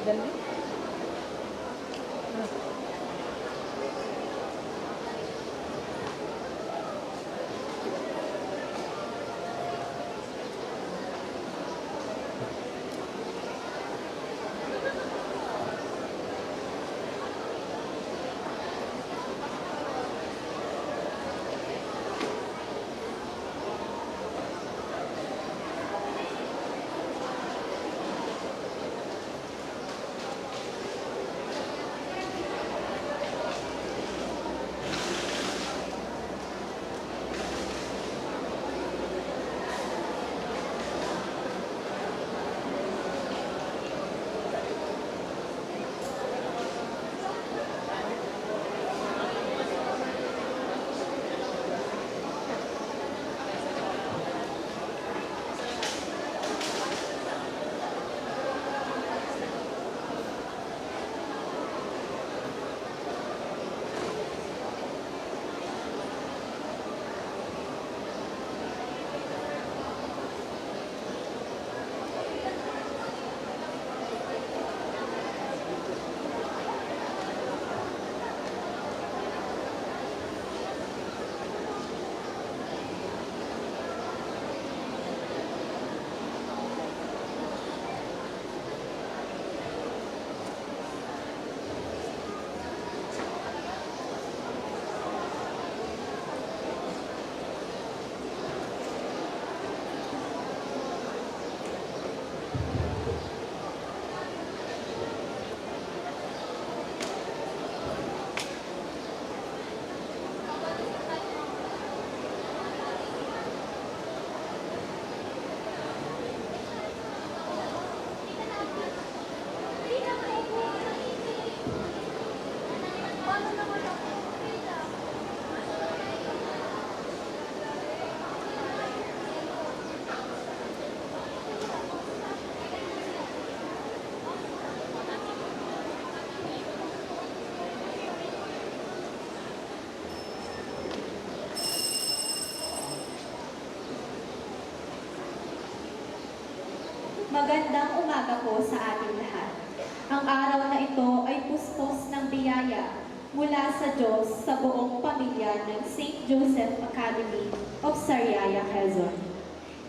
Dali. Magandang umaga po sa ating lahat. Ang araw na ito ay puspos ng biyaya mula sa Diyos sa buong pamilya ng St. Joseph Academy of Sariaya, Quezon.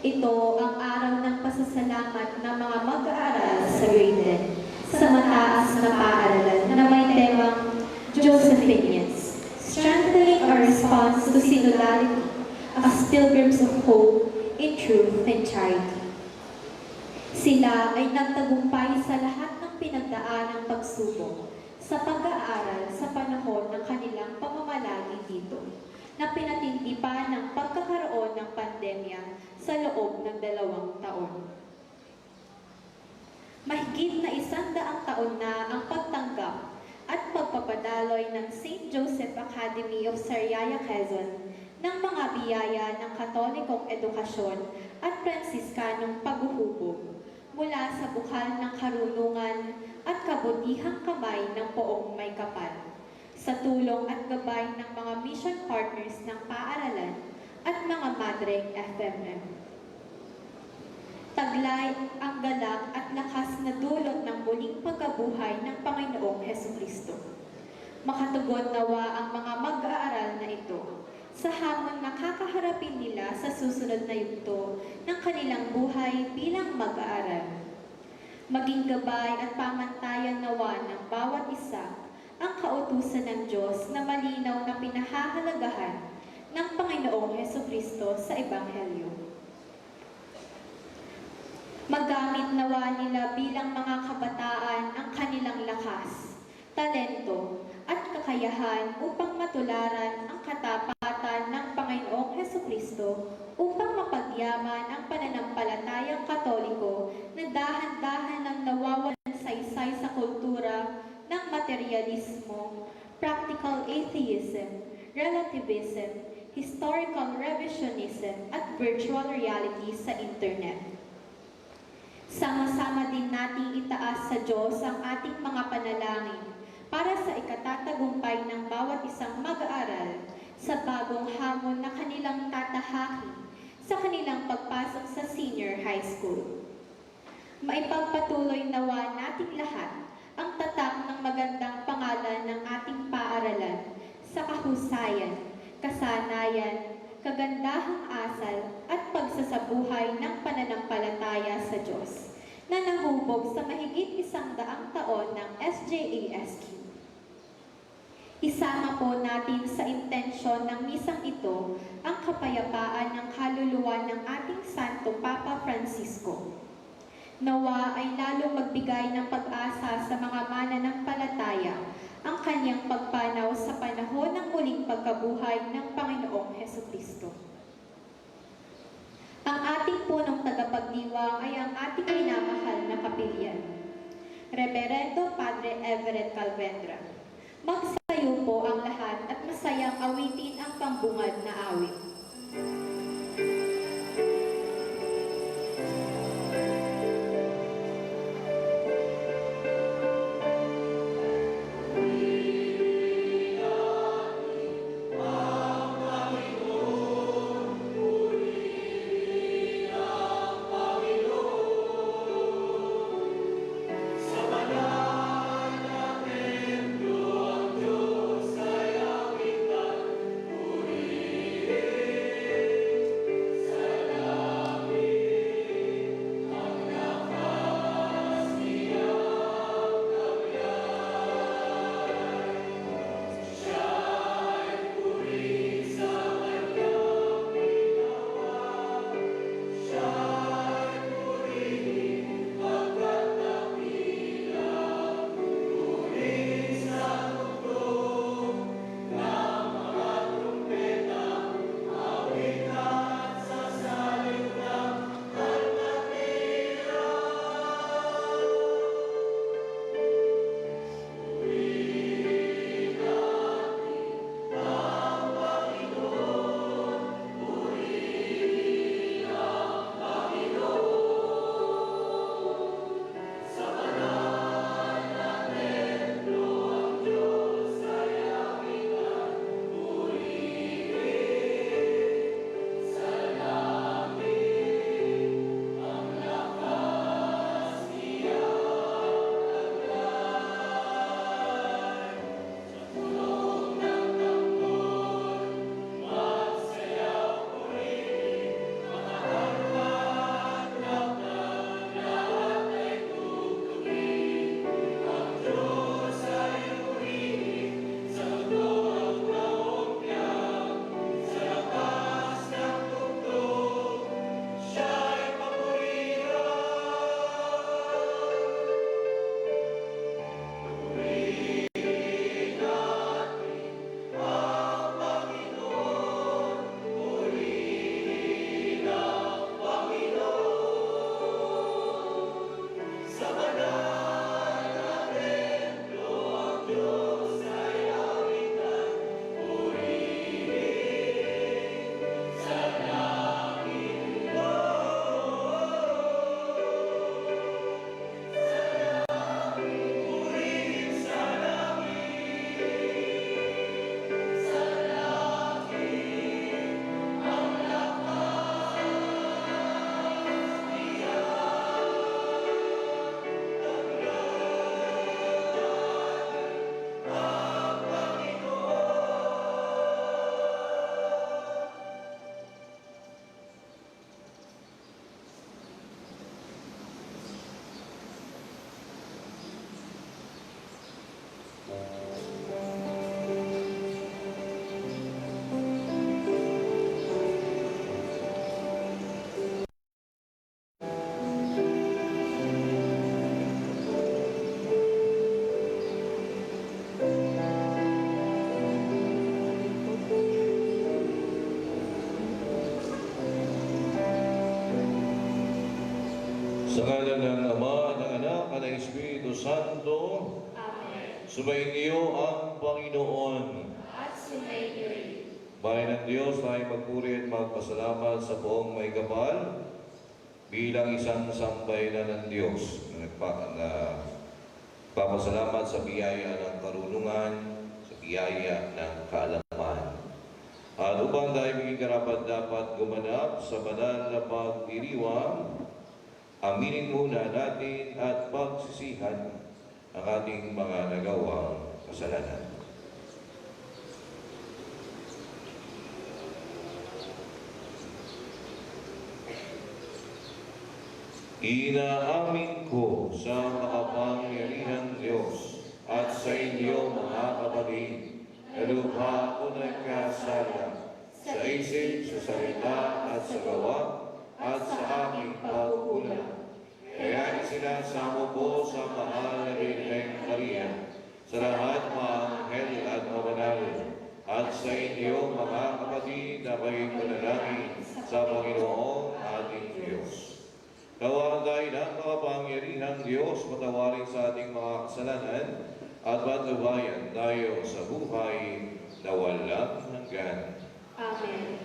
Ito ang araw ng pasasalamat ng mga mag-aaral sa grade 10 sa mataas na paaralan na may temang Josephinians, strengthening our response to singularity as pilgrims of hope in truth and charity. Sila ay nagtagumpay sa lahat ng pinagdaanang pagsubok sa pag-aaral sa panahon ng kanilang pamamalagi dito, na pinatindi pa ng pagkakaroon ng pandemya sa loob ng 2 taon. Mahigit na 100 taon na ang pagtanggap at pagpapadaloy ng St. Joseph Academy of Sariaya, Quezon ng mga biyaya ng Katolikong edukasyon at Fransiskanong paghuhubog mula sa bukal ng karunungan at kabutihang kamay ng poong may kapal, sa tulong at gabay ng mga mission partners ng paaralan at mga madreng FMM. Taglay ang galak at lakas na dulot ng muling pagkabuhay ng Panginoong Hesukristo. Makatugon nawa ang mga mag-aaral na ito sa hamon na kakaharapin nila sa susunod na yugto ng kanilang buhay bilang mag-aaral. Maging gabay at pamantayan nawa ng bawat isa ang kautusan ng Diyos na malinaw na pinahahalagahan ng Panginoong Hesukristo sa Ebanghelyo. Magamit nawa nila bilang mga kabataan ang kanilang lakas, talento, at kakayahan upang matularan ang katapatan ng Panginoong Hesukristo upang mapagyaman ang pananampalatayang Katoliko na dahan-dahan ng nawawalan saysay sa kultura ng materialismo, practical atheism, relativism, historical revisionism, at virtual reality sa internet. Sama-sama din nating itaas sa Diyos ang ating mga panalangin para sa ikatatagumpay ng bawat isang mag-aaral sa bagong hamon na kanilang tatahakin sa kanilang pagpasok sa senior high school. Maipagpatuloy nawa nating lahat ang tatak ng magandang pangalan ng ating paaralan sa kahusayan, kasanayan, kagandahang asal at pagsasabuhay ng pananampalataya sa Diyos na nahubog sa mahigit 100 taon ng SJASQ. Isama po natin sa intensyon ng misang ito ang kapayapaan ng kaluluwa ng ating Santo Papa Francisco. Nawa ay lalong magbigay ng pag-asa sa mga mananampalataya ang kanyang pagpanaw sa panahon ng muling pagkabuhay ng Panginoong Hesukristo. Ang ating punong tagapagdiwang ay ang ating minamahal na kapilyan, Reverendo Padre Everett Calvendra. Magsayo po ang lahat at masayang awitin ang pambungad na awit. Sa ngalan ng Ama, ng Anak, at ng Espiritu Santo, Amen. sumainyo ang Panginoon. At sumainyo rin. Bayan ng Diyos, tayo magpuri at magpasalamat sa buong may kapal bilang isang sambayanan ng Diyos na papasalamat sa biyaya ng karunungan, sa biyaya ng kaalaman. At upang tayo maging karapat dapat gumanap sa banal na pagdiriwang, Aminin muna natin at pagsisihan ang ating mga nagawang kasalanan. Inaamin ko sa makapangyarihang Diyos at sa inyo mga kapatid na lubha ko nagkasala sa isip, sa salita at sa gawa at sa aking pagkukulang. Kaya isinasamo ko sa mahal na Birheng Maria, sa lahat mga anghel at mga banal, at sa inyo mga kapatid na may panalangin sa Panginoong ating Diyos. Nawa tayo ng makapangyarihang Diyos, patawarin sa ating mga kasalanan at patnubayan tayo sa buhay na walang hanggan. Amen.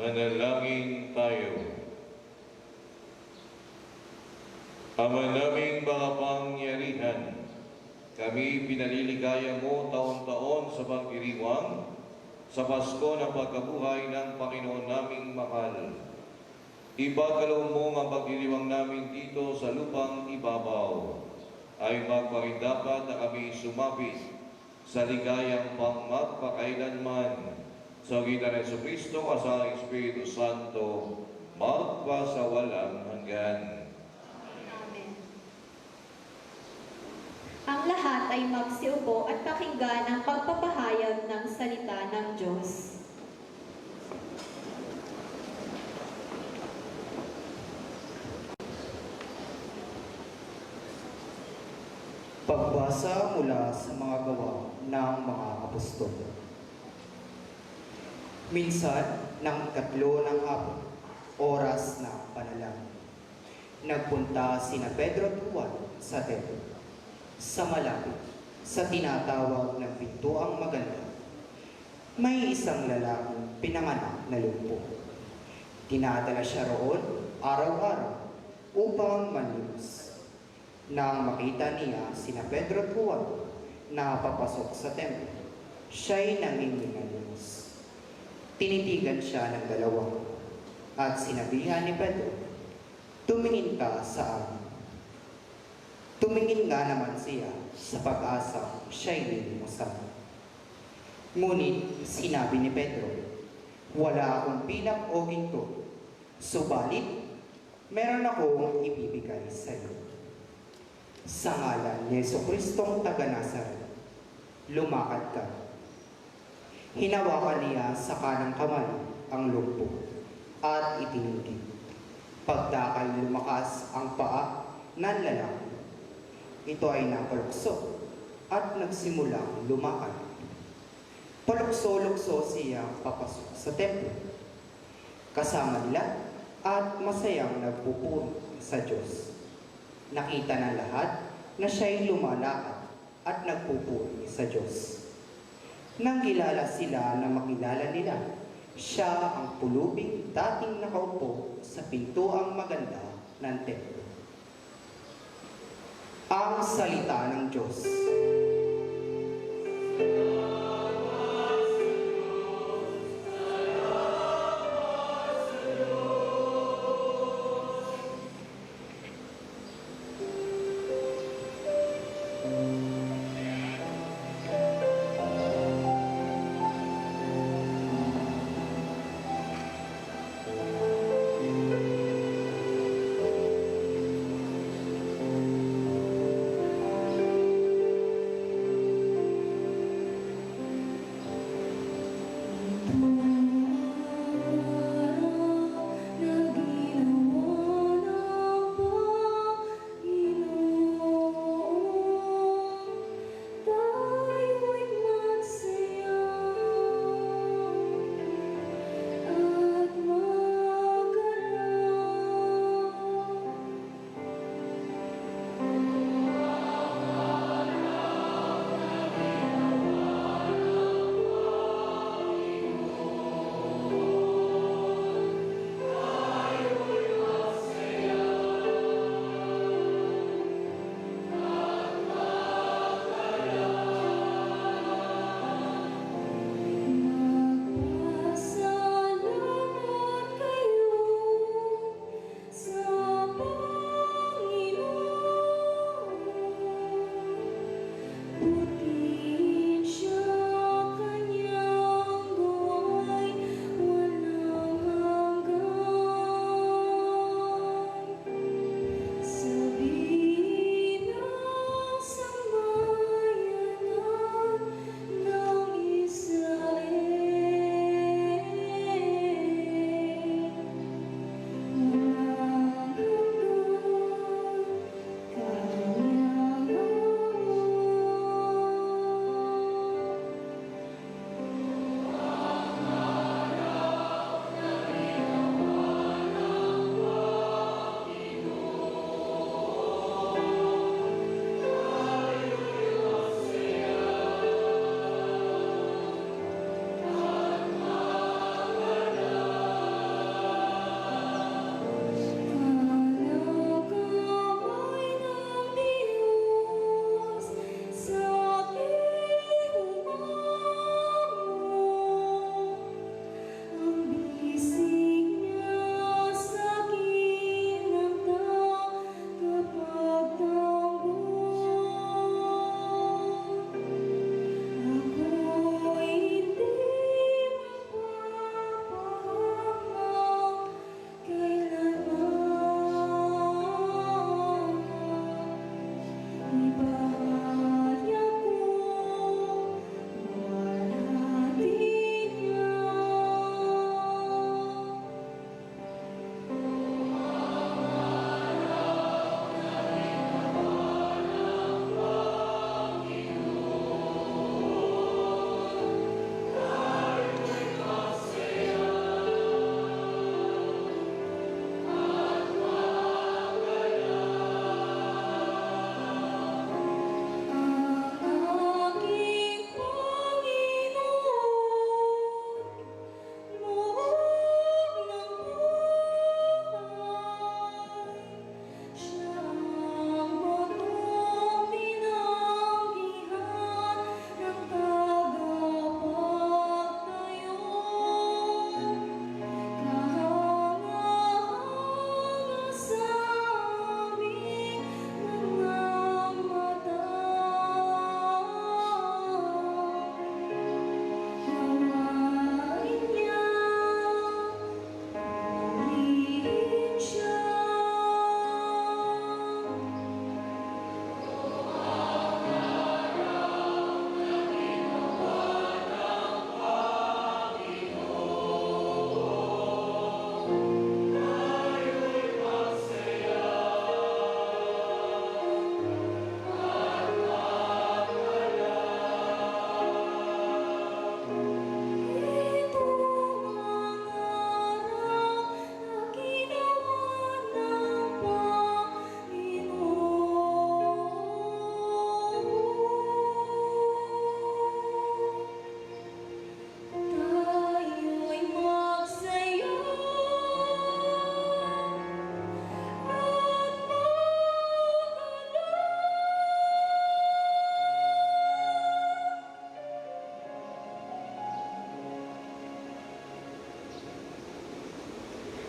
Manalangin tayo. Ama naming makapangyarihan, kami pinaliligaya mo taon-taon sa pagdiriwang sa Pasko ng pagkabuhay ng Panginoon naming mahal. Ipagkaloob mo ang pagdiriwang namin dito sa lupang ibabaw ay magparindapat na kami sumapit sa ligayang pangmagpakailanman sa gitan ng Jesucristo kasama ng Espiritu Santo magpasawalang hanggan. Amen. Ang lahat ay magsiupo at pakinggan ang pagpapahayag ng salita ng Diyos. Pagbasa mula sa mga gawa ng mga apostol. Minsan, ng 3 ng hapon, oras na panalangin, nagpunta sina Pedro at Juan sa templo. Sa malapit, sa tinatawag ng Pintuang Maganda, may isang lalaking pinanganak na lumpo. Dinadala siya roon araw-araw upang manlimos. Nang makita niya sina Pedro at Juan na papasok sa templo, siya'y nanginginig. Tinitigan siya ng dalawa at sinabihan ni Pedro, "Tumingin ka sa amin." Tumingin nga naman siya sa pag-asa siya'y nilimusan. Ngunit sinabi ni Pedro, "Wala akong pilak o ginto, subalit meron akong ibibigay sa iyo. Sa ngalan ni Jesucristong taga-Nazaret, lumakad ka." Hinawakan niya sa kanang kamay ang lumpo at itinigil. Pagdakay lumakas ang paa ng lalaki. Ito ay napalukso at nagsimulang lumakad. Palukso-lukso siya papasok sa templo. Kasama nila at masayang nagpupuri sa Diyos. Nakita ng lahat na siya'y lumalakad at nagpupuri sa Diyos. Nang kilala sila na makilala nila, siya ang pulubing dating nakaupo sa Pintuang Maganda ng templo. Ang salita ng Diyos.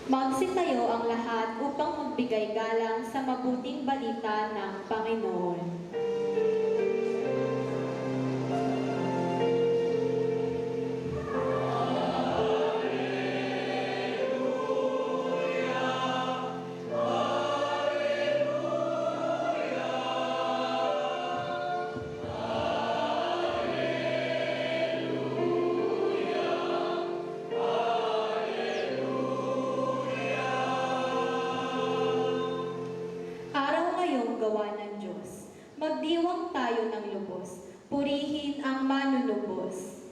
Magsitayo ang lahat upang magbigay galang sa mabuting balita ng Panginoon. Araw ngayong gawa ng Diyos. Magdiwang tayo ng lubos. Purihin ang manunubos.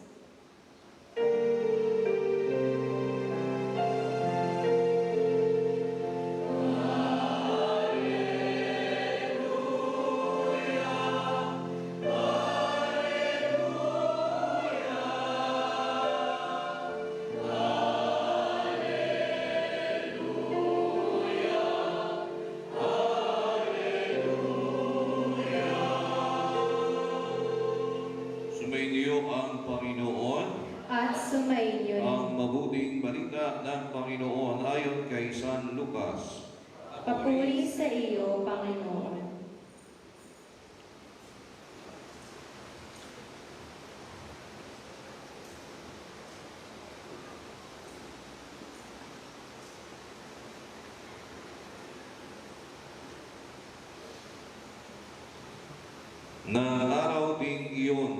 Sumainyo ang Panginoon. At sumainyo rin. Ang mabuting balita ng Panginoon ayon kay San Lucas. Papuri sa iyo, Panginoon. Na araw ding iyon,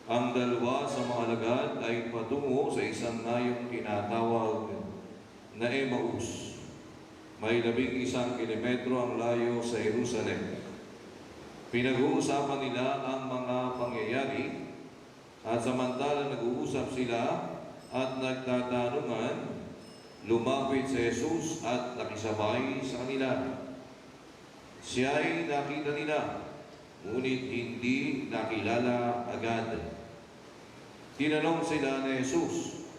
ang dalawa sa mga alagad ay patungo sa isang nayong tinatawag na Emmaus. May 11 kilometro ang layo sa Jerusalem. Pinag-uusapan nila ang mga pangyayari at samantalang nag-uusap sila at nagtatanungan, lumapit si Jesus at nakisabay sa kanila. Siya ay nakita nila, ngunit hindi nakilala agad. Tinanong sila ni Jesus,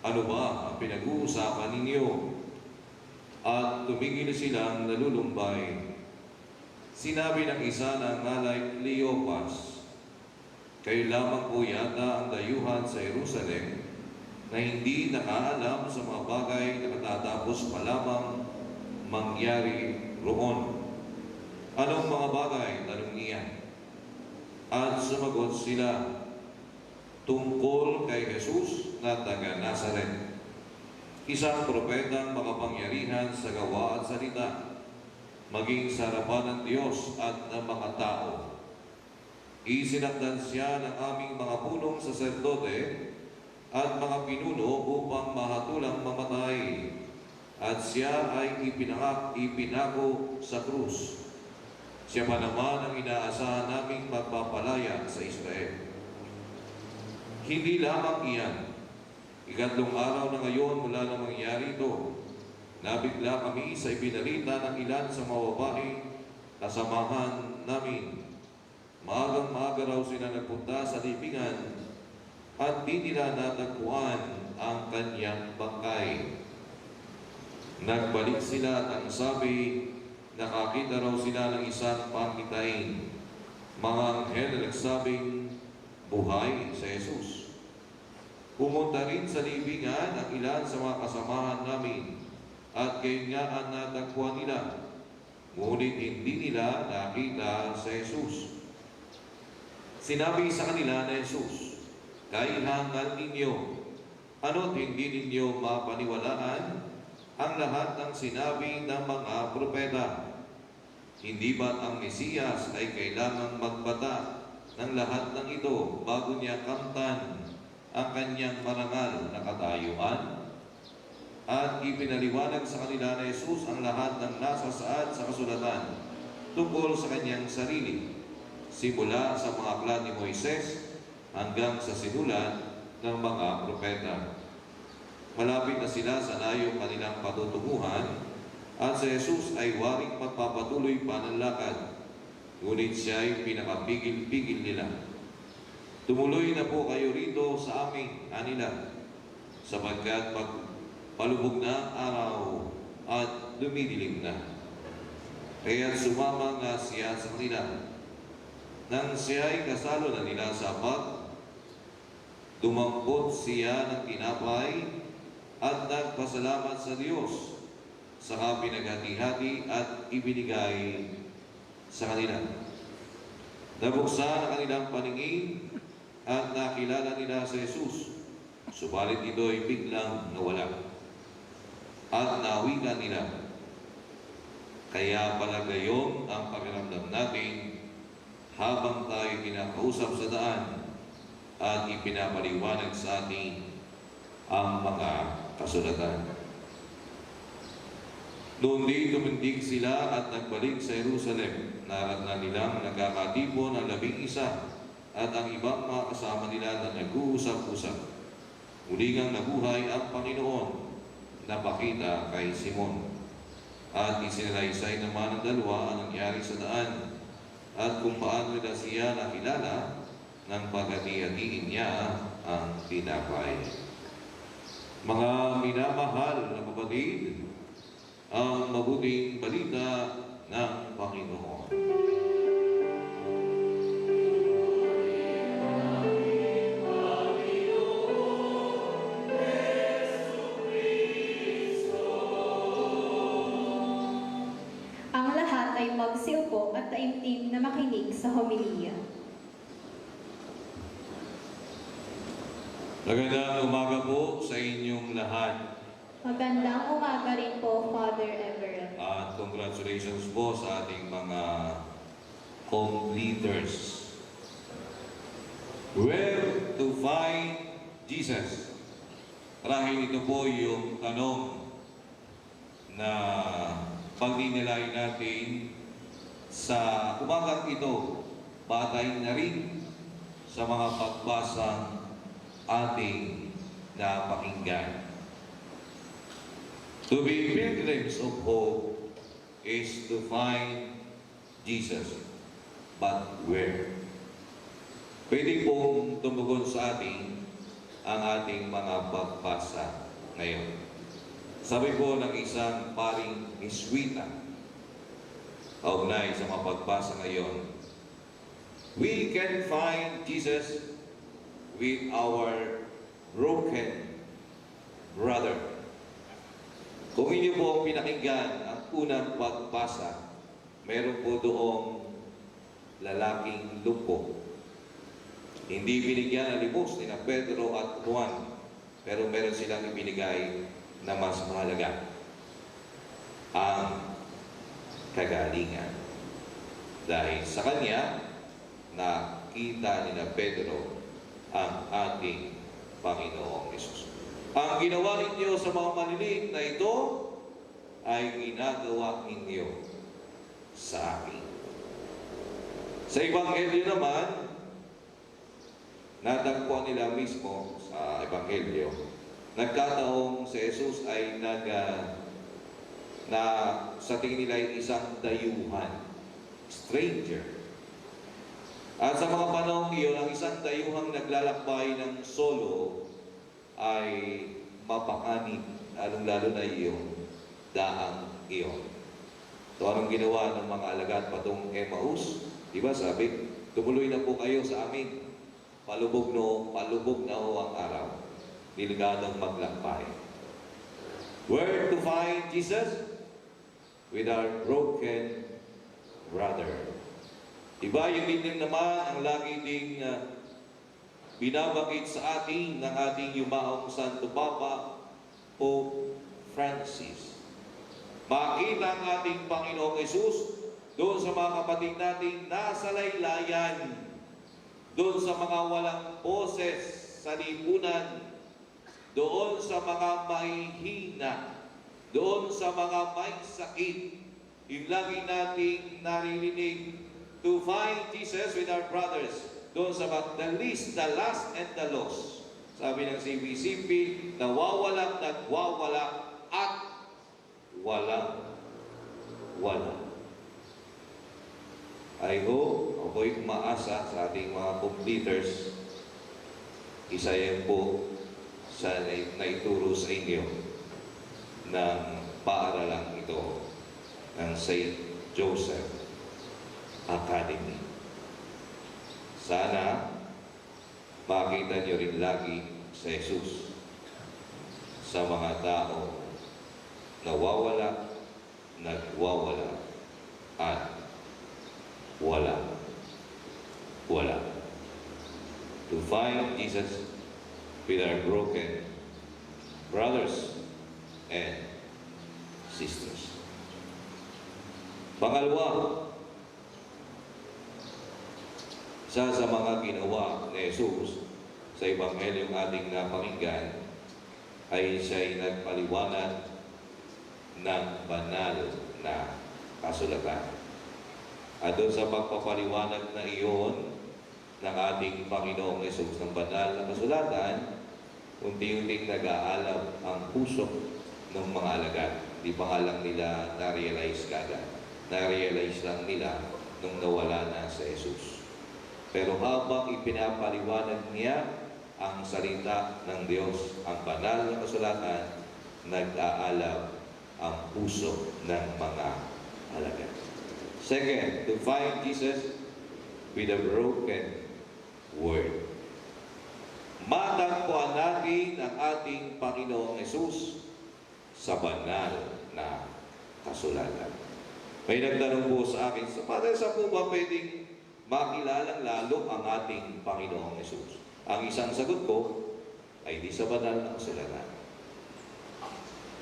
ano ba ang pinag-uusapan ninyo? At tumigil silang nalulumbay. Sinabi ng isa na ngalay Cleopas, kayo lamang po yata ang dayuhan sa Jerusalem na hindi nakaalam sa mga bagay na katatapos pa lamang mangyari roon. Anong mga bagay? Tanong niya. At sumagot sila, tungkol kay Jesus na taga Nazaret, isang propetang makapangyarihan sa gawa at salita, maging sa harapan ng Diyos at ng mga tao. Isinakdan siya ng aming mga punong saserdote at mga pinuno upang mahatulang mamatay, at siya ay ipinako sa krus. Siya pa naman ang inaasahan naming magpapalaya sa Israel. Hindi lamang iyan, ikatlong araw na ngayon mula na mangyari ito, nabigla kami sa ibinalita ng ilan sa mga babaeng kasamahan namin. Maagang-maaga raw sila nagpunta sa libingan at di nila natagpuan ang kanyang bangkay. Nagbalik sila at ang sabi, nakakita raw sila ng isang pangkitain. Mga anghel na nagsabing, buhay sa Jesus. Pumunta rin sa libingan ang ilan sa mga kasamahan namin at gayon nga ang natagpuan nila. Ngunit hindi nila nakita sa Jesus. Sinabi sa kanila na Jesus, kailangan ninyo, ano't hindi ninyo mapaniwalaan ang lahat ng sinabi ng mga propeta. Hindi ba ang Mesiyas ay kailangang magbata ng lahat ng ito bago niya kamtan ang kanyang marangal na katayuan? At ipinaliwanag sa kanila na Jesus ang lahat ng nasasaad sa kasulatan tungkol sa kanyang sarili, simula sa mga aklat ni Moises hanggang sa sinulat ng mga propeta. Malapit na sila sa nayong kanilang patutunguhan at si Jesus ay waring magpapatuloy pa ng lakad, ngunit siya ay pinakapigil-pigil nila. Tumuloy na po kayo rito sa amin, kanila, sapagkat palubog na ang araw at dumidilim na. Kaya sumama nga siya sa kanila. Nang siya ay kasalo na nila sa hapag, dumampot siya ng tinapay at nagpasalamat sa Diyos, saka pinaghati-hati at ibinigay sa kanila. Nabuksan ang kanilang paningin at nakilala nila sa Jesus, subalit ito'y biglang nawala at nawikan nila. Kaya pala gayon ang pakiramdam natin habang tayo kinakausap sa daan at ipinapaliwanag sa atin ang mga kasulatan. Noon din tumindig sila at nagbalik sa Jerusalem. Naratnan nilang nagkakatipon ng 11 at ang ibang mga kasama nila na nag-uusap-usap. Muli ngang nabuhay ang Panginoon na pakita kay Simon. At isinalaysay naman ng dalawa ang nangyari sa daan at kung paano nila siya nakilala nang paghati-hatiin niya ang tinapay. Mga minamahal na kapatid, ang mabuting balita ng Panginoon. Ang lahat ay magsiupo at taimtim na makinig sa homilya. Magandang umaga po sa inyong lahat. Magandang umaga rin po, Father Everett. At congratulations po sa ating mga home leaders. Where to find Jesus? Marahil ito po yung tanong na pagninilay natin sa umagang ito, batay na rin sa mga pagbasang ating napakinggan. To be pilgrims of hope is to find Jesus. But where? Pwede pong tumugon sa atin ang ating mga pagbasa ngayon. Sabi po ng isang paring Jesuita, kaugnay sa mga pagbasa ngayon, we can find Jesus with our broken brother. Kung inyo po pinakinggan ang unang pagbasa, meron po doong lalaking lumpo. Hindi binigyan ng limos ni na Pedro at Juan, pero meron silang ibinigay na mas mahalaga, ang kagalingan. Dahil sa kanya, nakita ni na Pedro ang ating Panginoong Hesus. Ang ginawa ninyo sa mga maliliit na ito ay ginagawa ninyo sa akin. Sa Ebanghelyo naman, natagpuan nila mismo sa Ebanghelyo, nagkataong si Jesus ay sa tingin nila ay isang dayuhan, stranger. At sa mga panahon iyon, ang isang dayuhang naglalakbay ng solo ay mapakanib, lalong-lalo na iyong daang iyon. So anong ginawa ng mga alagad patong Emmaus? Diba sabi, tumuloy na po kayo sa amin. Palubog na ho ang araw. Diligadong maglakbay. Where to find Jesus? With our broken brother. Diba yung din naman ang lagi ding binabakit sa atin ng ating yumaong Santo Papa, Pope Francis. Makita ang ating Panginoong Hesus doon sa mga kapatid natin nasa laylayan, doon sa mga walang boses sa lipunan, doon sa mga mahihina, doon sa mga may sakit. Yung lagi nating naririnig, to find Jesus with our brothers. Doon sa the least, the last, and the lost. Sabi ng CBCP, nawawalang nagwawala at walang wala. I hope, ako'y umaasa sa ating mga completers, isa yan po sa naituro sa inyo ng paaralang ito ng St. Joseph Academy. Sana makita nyo rin lagi sa Jesus sa mga tao nawawala, nagwawala, at wala. To find Jesus with our broken brothers and sisters. Pangalawa, isa sa mga ginawa ni Jesus sa Ebanghelyong ating napakinggan ay siya'y nagpaliwanag ng banal na kasulatan. At doon sa pagpapaliwanag na iyon ng ating Panginoong Hesus ng banal na kasulatan, unti-unting nag-aalab ang puso ng mga alagad. Di pa nga lang nila na-realize kagad. Na-realize lang nila nung nawala na si Jesus. Pero habang ipinapaliwanag niya ang salita ng Diyos, ang banal na kasulatan, nag-aalab ang puso ng mga alagad. Second, to find Jesus with a broken word. Matagpuan natin ang ating Panginoong Hesus sa banal na kasulatan. May nagtanong po sa akin, sa po ba pwedeng makilalang lalo ang ating Panginoong Hesus? Ang isang sagot ko ay di sa banal na kasulatan.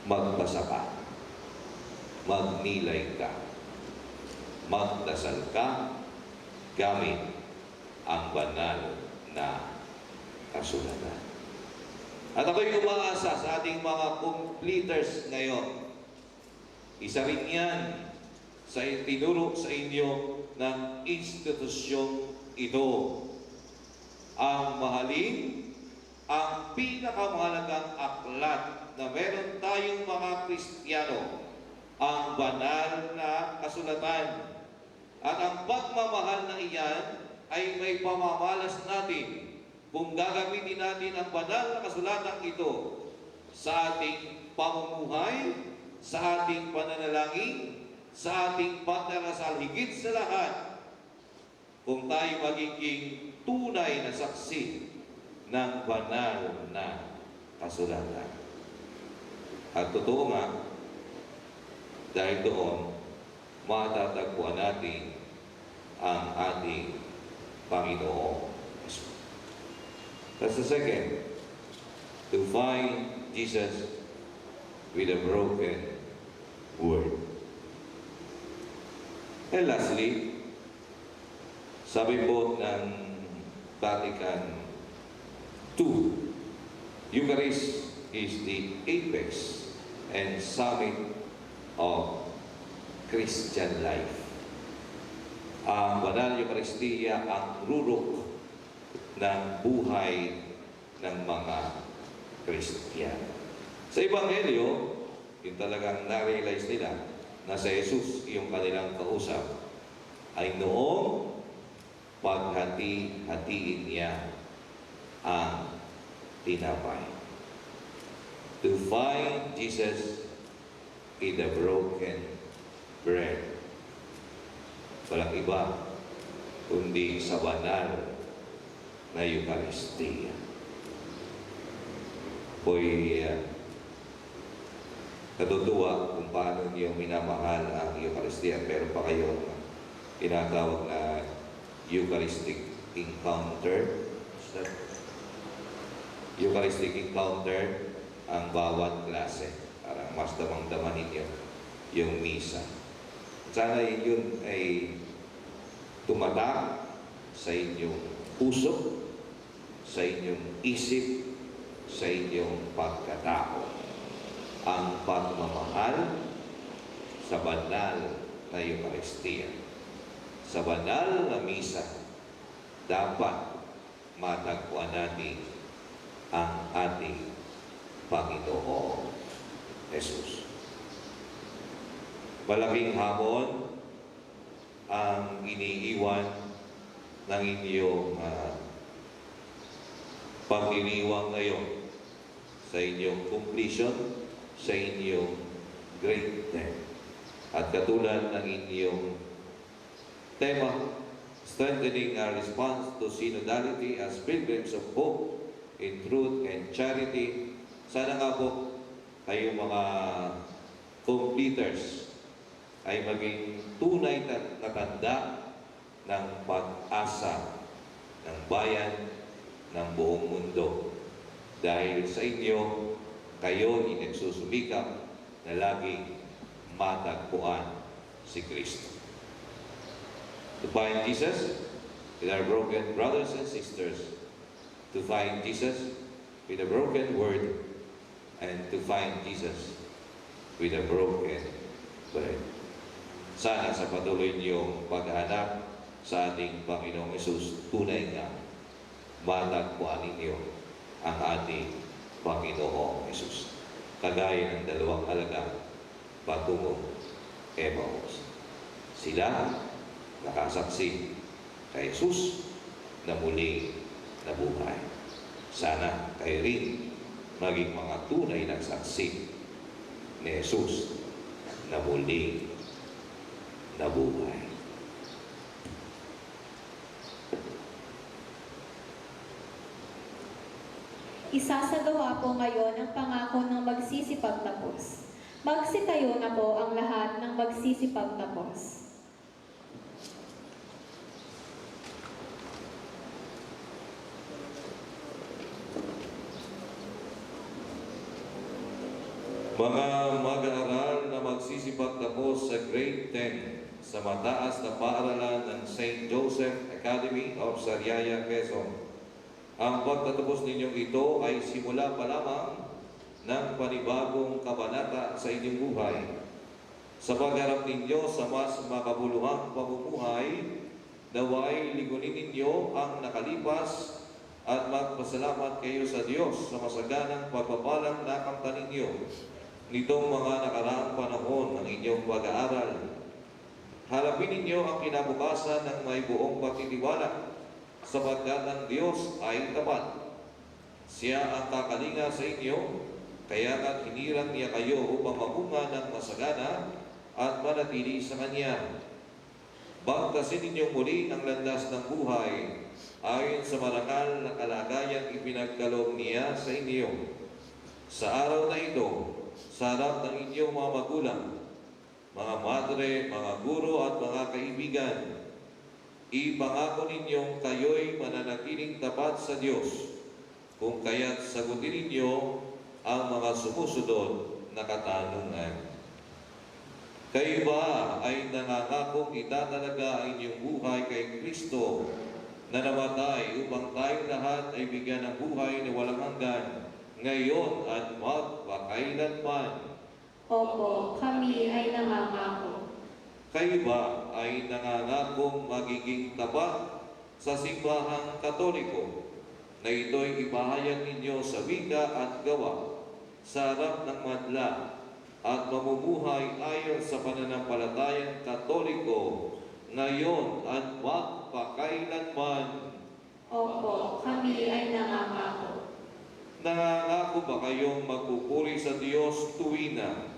Magbasa ka, magnilay ka, magdasal ka, gamit ang banal na kasulatan. At ako'y umaasa sa ating mga completers ngayon. Isa rin yan sa tinuro sa inyo ng institusyong ito. Ang mahalin, ang pinakamahalagang aklat na meron tayong mga Kristiyano, ang banal na kasulatan. At ang pagmamahal na iyan ay may pamamalas natin kung gagamitin natin ang banal na kasulatan ito sa ating pamumuhay, sa ating pananalangin, sa ating pagdarasal, higit sa lahat, kung tayo magiging tunay na saksi ng banal na kasulatan. At totoo nga, dahil doon, matatagpuan natin ang ating Panginoong Hesus. That's the second. To find Jesus with a broken word. And lastly, sabi po ng Vatican II, Eucharist is the apex and summit of Christian life. Ang banal Eucharistia ang rurok ng buhay ng mga Kristiyano. Sa Ebanghelyo, yung talagang na-realize nila na si Jesus, yung kanilang kausap, ay noong paghati-hatiin niya ang tinapay. To find Jesus in the broken bread. Walang iba kundi sa banal na Eucharistia. Ako'y natutuwa kung paano niyo minamahal ang Eucharistia. Meron pa kayong tinatawag na Eucharistic encounter. Eucharistic encounter ang bawat klase. Para mas damang-daman ninyo yung misa. Sana yun ay tumatak sa inyong puso, sa inyong isip, sa inyong pagkatao. Ang pagmamahal sa banal na Eucharistia. Sa banal na misa, dapat matagpuan natin ang ating Panginoong Hesus. Malaking hamon ang iniiwan ng inyong pag-iniwang ngayon sa inyong completion, sa inyong grade 10. At katulad ng inyong tema, strengthening our response to synodality as pilgrims of hope in truth and charity. Sana nga po kayong mga completers ay maging tunay na tanda ng pag-asa ng bayan ng buong mundo. Dahil sa inyo, kayo inagsusumikap na laging matagpuan si Kristo. To find Jesus with our broken brothers and sisters, to find Jesus with a broken word, and to find Jesus with a broken bread. Sana sa patuloy niyong paghahanap sa ating Panginoong Hesus, tunay nga matagpuan ninyo ang ating Panginoong Hesus. Kagaya ng dalawang alaga patungong Emmaus. Sila nakasaksi kay Jesus na muling nabuhay. Sana kayo rin maging mga tunay na saksi ni Jesus na muling nabuhay. Isasagawa po ngayon ang pangako ng magsisipagtapos. Magsitayo na po ang lahat ng magsisipagtapos. Mga mag-aaral na magsisipagtapos sa grade 10 sa mataas na paaralan ng St. Joseph Academy of Sariaya, Quezon. Ang pagtatapos ninyong ito ay simula pa lamang ng panibagong kabanata sa inyong buhay. Sa pagharap ninyo sa mas makabuluhang pamumuhay, naway ligunin ninyo ang nakalipas at magpasalamat kayo sa Diyos sa masaganang pagpapalang nakamtan ninyo nitong mga nakaraang panahon ng inyong pag-aaral. Harapin ninyo ang kinabukasan ng may buong pagtitiwala sapagkat ang Diyos ay tapat. Siya ang kakalinga sa inyo, kaya at hinirang niya kayo upang mamunga ng masagana at manatili sa Kanya. Bagtasin ninyong muli ang landas ng buhay ayon sa marangal na kalagayang ipinagkaloob niya sa inyo. Sa araw na ito, sa harap ng inyong mga magulang, mga madre, mga guro at mga kaibigan, ipangako ninyong kayo'y mananatiling tapat sa Diyos, kung kaya't sagutin ninyo ang mga sumusunod na katanungan. Kayo ba ay nangangakong itatalaga ang inyong buhay kay Kristo na namatay upang tayong lahat ay bigyan ng buhay na walang hanggan, ngayon at magpakailanman? Opo, kami ay nangangako. Kayo ba ay nangangakong magiging tapat sa simbahang Katoliko na ito'y ipahayag ninyo sa wika at gawa sa harap ng madla at mamumuhay ayon sa pananampalatayang Katoliko ngayon at magpakailanman? Opo, kami ay nangangako. Nangangako ba kayong magpupuri sa Diyos tuwina,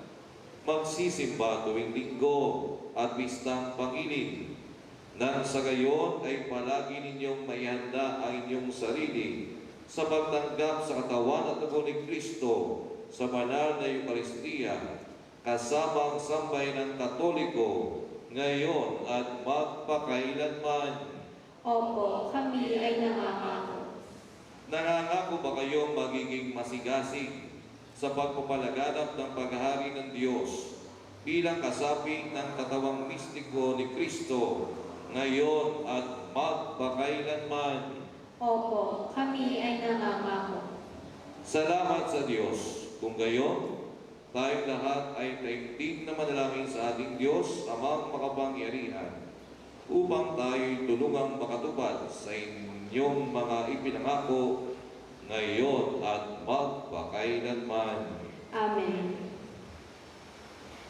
magsisimba tuwing linggo at bistang pangilin, nang sa gayon ay palagi ninyong maihanda ang inyong sarili sa pagtanggap sa katawan at dugo ni Kristo sa banal na Eucharistia, kasama ang sambay ng Katoliko, ngayon at magpakailanman? Opo, kami ay nangangako. Nangangako ba kayong magiging masigasig sa pagpapalaganap ng paghahari ng Diyos bilang kasapi ng katawang mistiko ni Kristo, ngayon at magpakailanman? Opo, kami ay nangangako. Salamat sa Diyos. Kung gayon, tayong lahat ay taimtim na manalangin sa ating Diyos, Amang makapangyarihan, upang tayo'y tulungang makatupad sa inyong mga ipinangako ngayon at magpakailanman. Amen.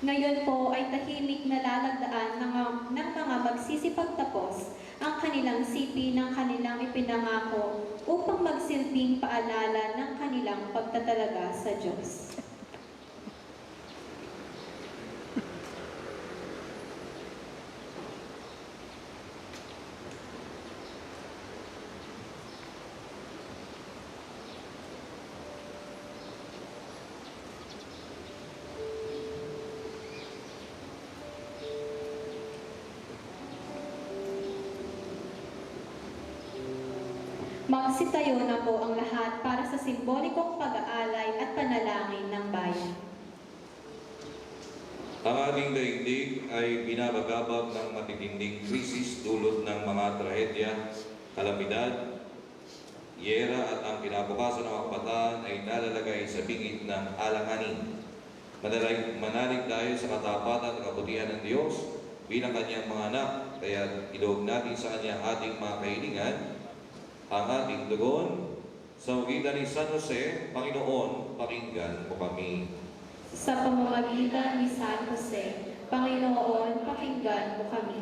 Ngayon po ay tahimik na lalagdaan ng mga magsisipagtapos ang kanilang sipi ng kanilang ipinangako upang magsilbing paalala ng kanilang pagtatalaga sa Diyos. Magsitayo na po ang lahat para sa simbolikong pag-aalay at panalangin ng bayan. Ang ating daigdig ay binabagabag ng matitinding krisis dulot ng mga trahedya, kalamidad, yera at ang kinabukasan ng mga kabataan ay nalalagay sa bingit ng alanganin. Manalig tayo sa katapatan at kabutihan ng Diyos bilang Kanyang mga anak, kaya ilog natin sa Kanya ating mga kahilingan, ang ating tugon. Sa magitan ni San Jose, Panginoon, pakinggan mo kami. Sa pamamagitan ni San Jose, Panginoon, pakinggan mo kami.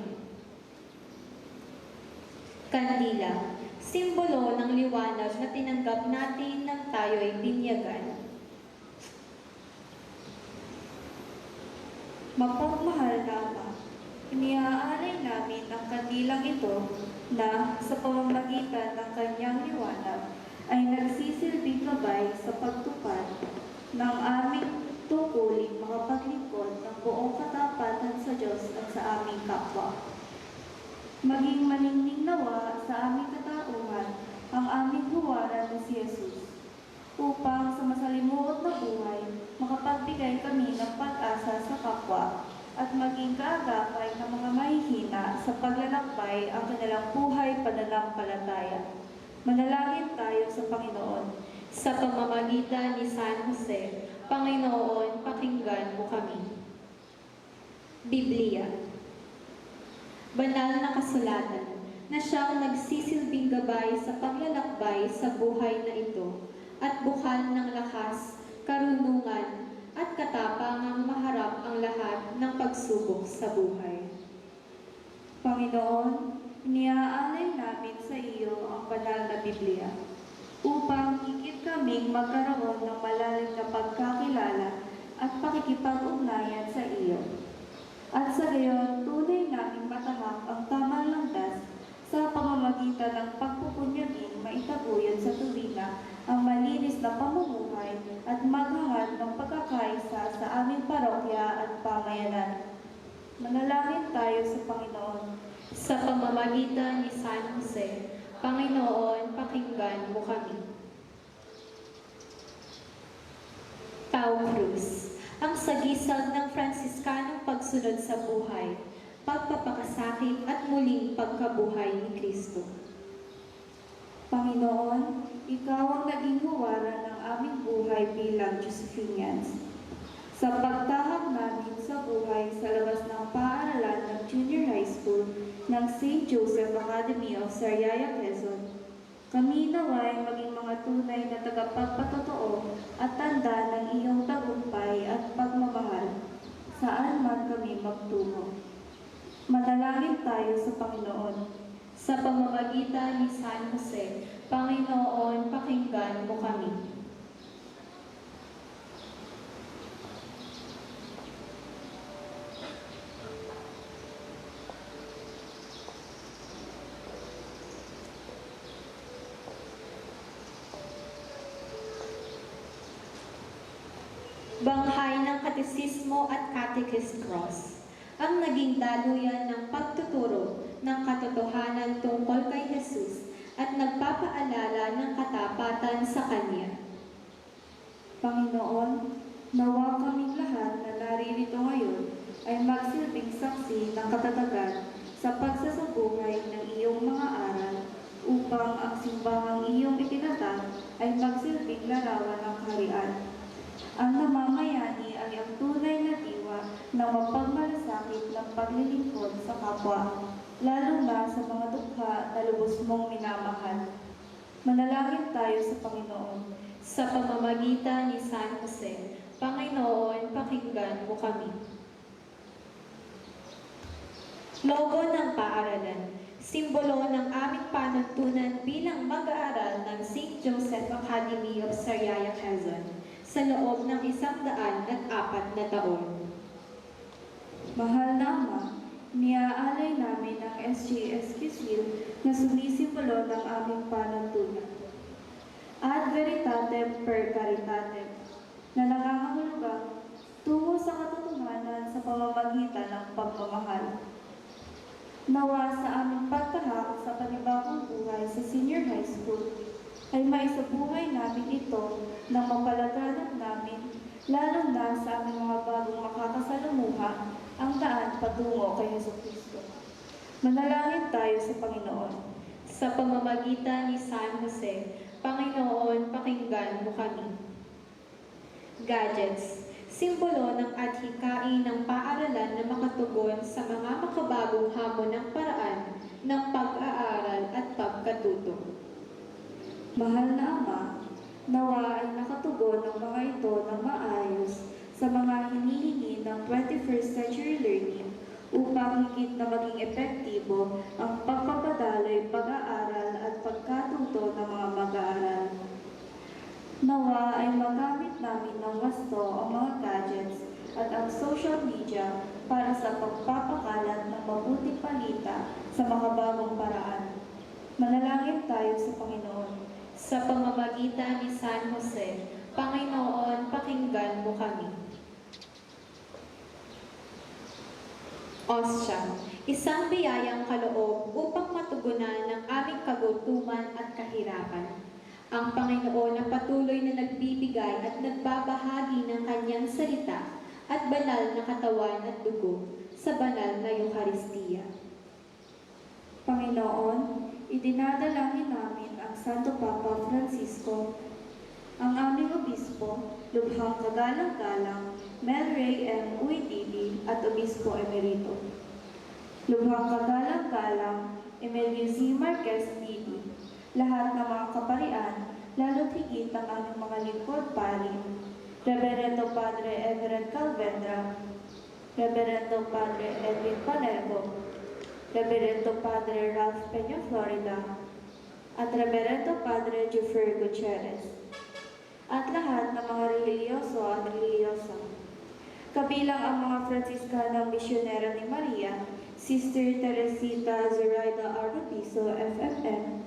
Kandila, simbolo ng liwanag na tinanggap natin nang tayo'y binyagan. Mapagmahal na Ama, iniaalay namin ang kandilang ito na sa pamamagitan ng kanyang liwanag ay nagsisilbing gabay sa pagtupad ng aming tungkulin makapaglingkod ng buong katapatan sa Diyos at sa aming kapwa. Maging maningning nawa sa aming katauhan ang aming huwaran na si Jesus, upang sa masalimuot na buhay makapagbigay kami ng pag-asa sa kapwa at maging kaagapay ng mga mahihina sa paglalakbay ang kanilang buhay pananampalataya. Manalangin tayo sa Panginoon. Sa pamamagitan ni San Jose, Panginoon, pakinggan mo kami. Biblia. Banal na kasulatan na siyang nagsisilbing gabay sa paglalakbay sa buhay na ito at bukal ng lakas, karunungan, at katapangang maharap ang lahat ng pagsubok sa buhay. Panginoon, iniaalay namin sa iyo ang banal na Biblia upang higit kaming magkaroon ng malalim na pagkakilala at pakikipag-ugnayan sa iyo. At sa gayon, tunay naming matahak ang tamang landas sa pamamagitan ng pagpupunyagin maitaguyod sa tuwina ang malinis na pamumuhay at maghangad ng pagkakaisa sa aming parokya at pamayanan. Manalangin tayo sa Panginoon. Sa pamamagitan ni San Jose, Panginoon, pakinggan mo kami. Tao Cruz, ang sagisag ng Franciscanong pagsunod sa buhay, pagpapakasakit at muling pagkabuhay ni Kristo. Panginoon, Ikaw ang naging huwaran ng aming buhay bilang Josephinians. Sa pagtahak namin sa buhay sa labas ng paaralan ng Junior High School ng St. Joseph Academy of Sariaya, Quezon, kami naway maging mga tunay na tagapagpatotoo at tanda ng iyong tagumpay at pagmamahal saan man kami magtungo. Manalangin tayo sa Panginoon. Sa pamamagitan ni San Jose, Panginoon, pakinggan mo kami. Banghay ng Katesismo at Catechist Cross ang naging daluyan ng pagtuturo ng katotohanan tungkol kay Jesus at nagpapaalala ng katapatan sa Kanya. Panginoon, nawa kaming lahat na naririto ngayon ay magsilbing saksi ng katatagan sa pagsasabuhay ng iyong mga aral upang ang simbahang iyong itinatag ay magsilbing larawan ng kaharian. Ang namamayani ay ang tunay na diwa ng mapagmalasakit ng paglilingkod sa kapwa, lalo na sa mga dukha na lubos mong minamahal. Manalangin tayo sa Panginoon. Sa pamamagitan ni San Jose, Panginoon, pakinggan mo kami. Logo ng paaralan, simbolo ng aming panuntunan bilang mag-aaral ng St. Joseph Academy of Sariaya, Quezon, sa loob ng 104 na taon. Mahal na Ama, niaalay namin ang SJS Quezon na sumisimbolo ng aming panuntunan. Ad veritatem per caritatem, na nangangahulugang tungo sa katotohanan sa pamamagitan ng pagmamahal. Nawa sa aming pagtahak sa panibagong buhay sa senior high school, namin ito nang mapalaganan namin, lalo na sa aming mga bagong makakasalumuha, ang daan patungo kay Jesucristo. Manalangin tayo sa Panginoon. Sa pamamagitan ni San Jose, Panginoon, pakinggan mo kami. Gadgets, simbolo ng adhikain ng paaralan na makatugon sa mga makabagong hamon ng paraan ng pag-aaral at pagkatuto. Mahal na Ama, nawa ay nakatugon ng mga ito ng maayos sa mga hinihingi ng 21st century learning upang higit na maging epektibo ang pagpapadaloy, pag-aaral at pagkatuto ng mga mag-aaral. Nawa ay magamit namin ng wasto ang mga gadgets at ang social media para sa pagpapakalat ng mabuting balita sa makabagong paraan. Manalangin tayo sa Panginoon. Sa pamamagitan ni San Jose, Panginoon, pakinggan mo kami. Osya, isang biyayang kaloob upang matugunan ng aming kagutuman at kahirapan. Ang Panginoon na patuloy na nagbibigay at nagbabahagi ng kanyang salita at banal na katawan at dugo sa banal na Eucharistia. Panginoon, idinadalangin namin ang Santo Papa Francisco, ang aming obispo, lubhang kagalang-galang, Mel Ray M. Uitili at Obispo Emerito. Lubhang kagalang-galang, Emilio Z. Marquez Dili, lahat ng mga kaparian, lalo't higit ang aming mga lingkod pari, Reverendo Padre Everett Calvendra, Reverendo Padre Edwin Palermo, Reverendo Padre Ralph Peña Florida, at Reverendo Padre Juffer Gutierrez, at lahat ng mga reliyoso at reliyosa. Kabilang ang mga Franciscanang Misyonero ni Maria, Sister Teresita Zoraida Arropiso, FMM,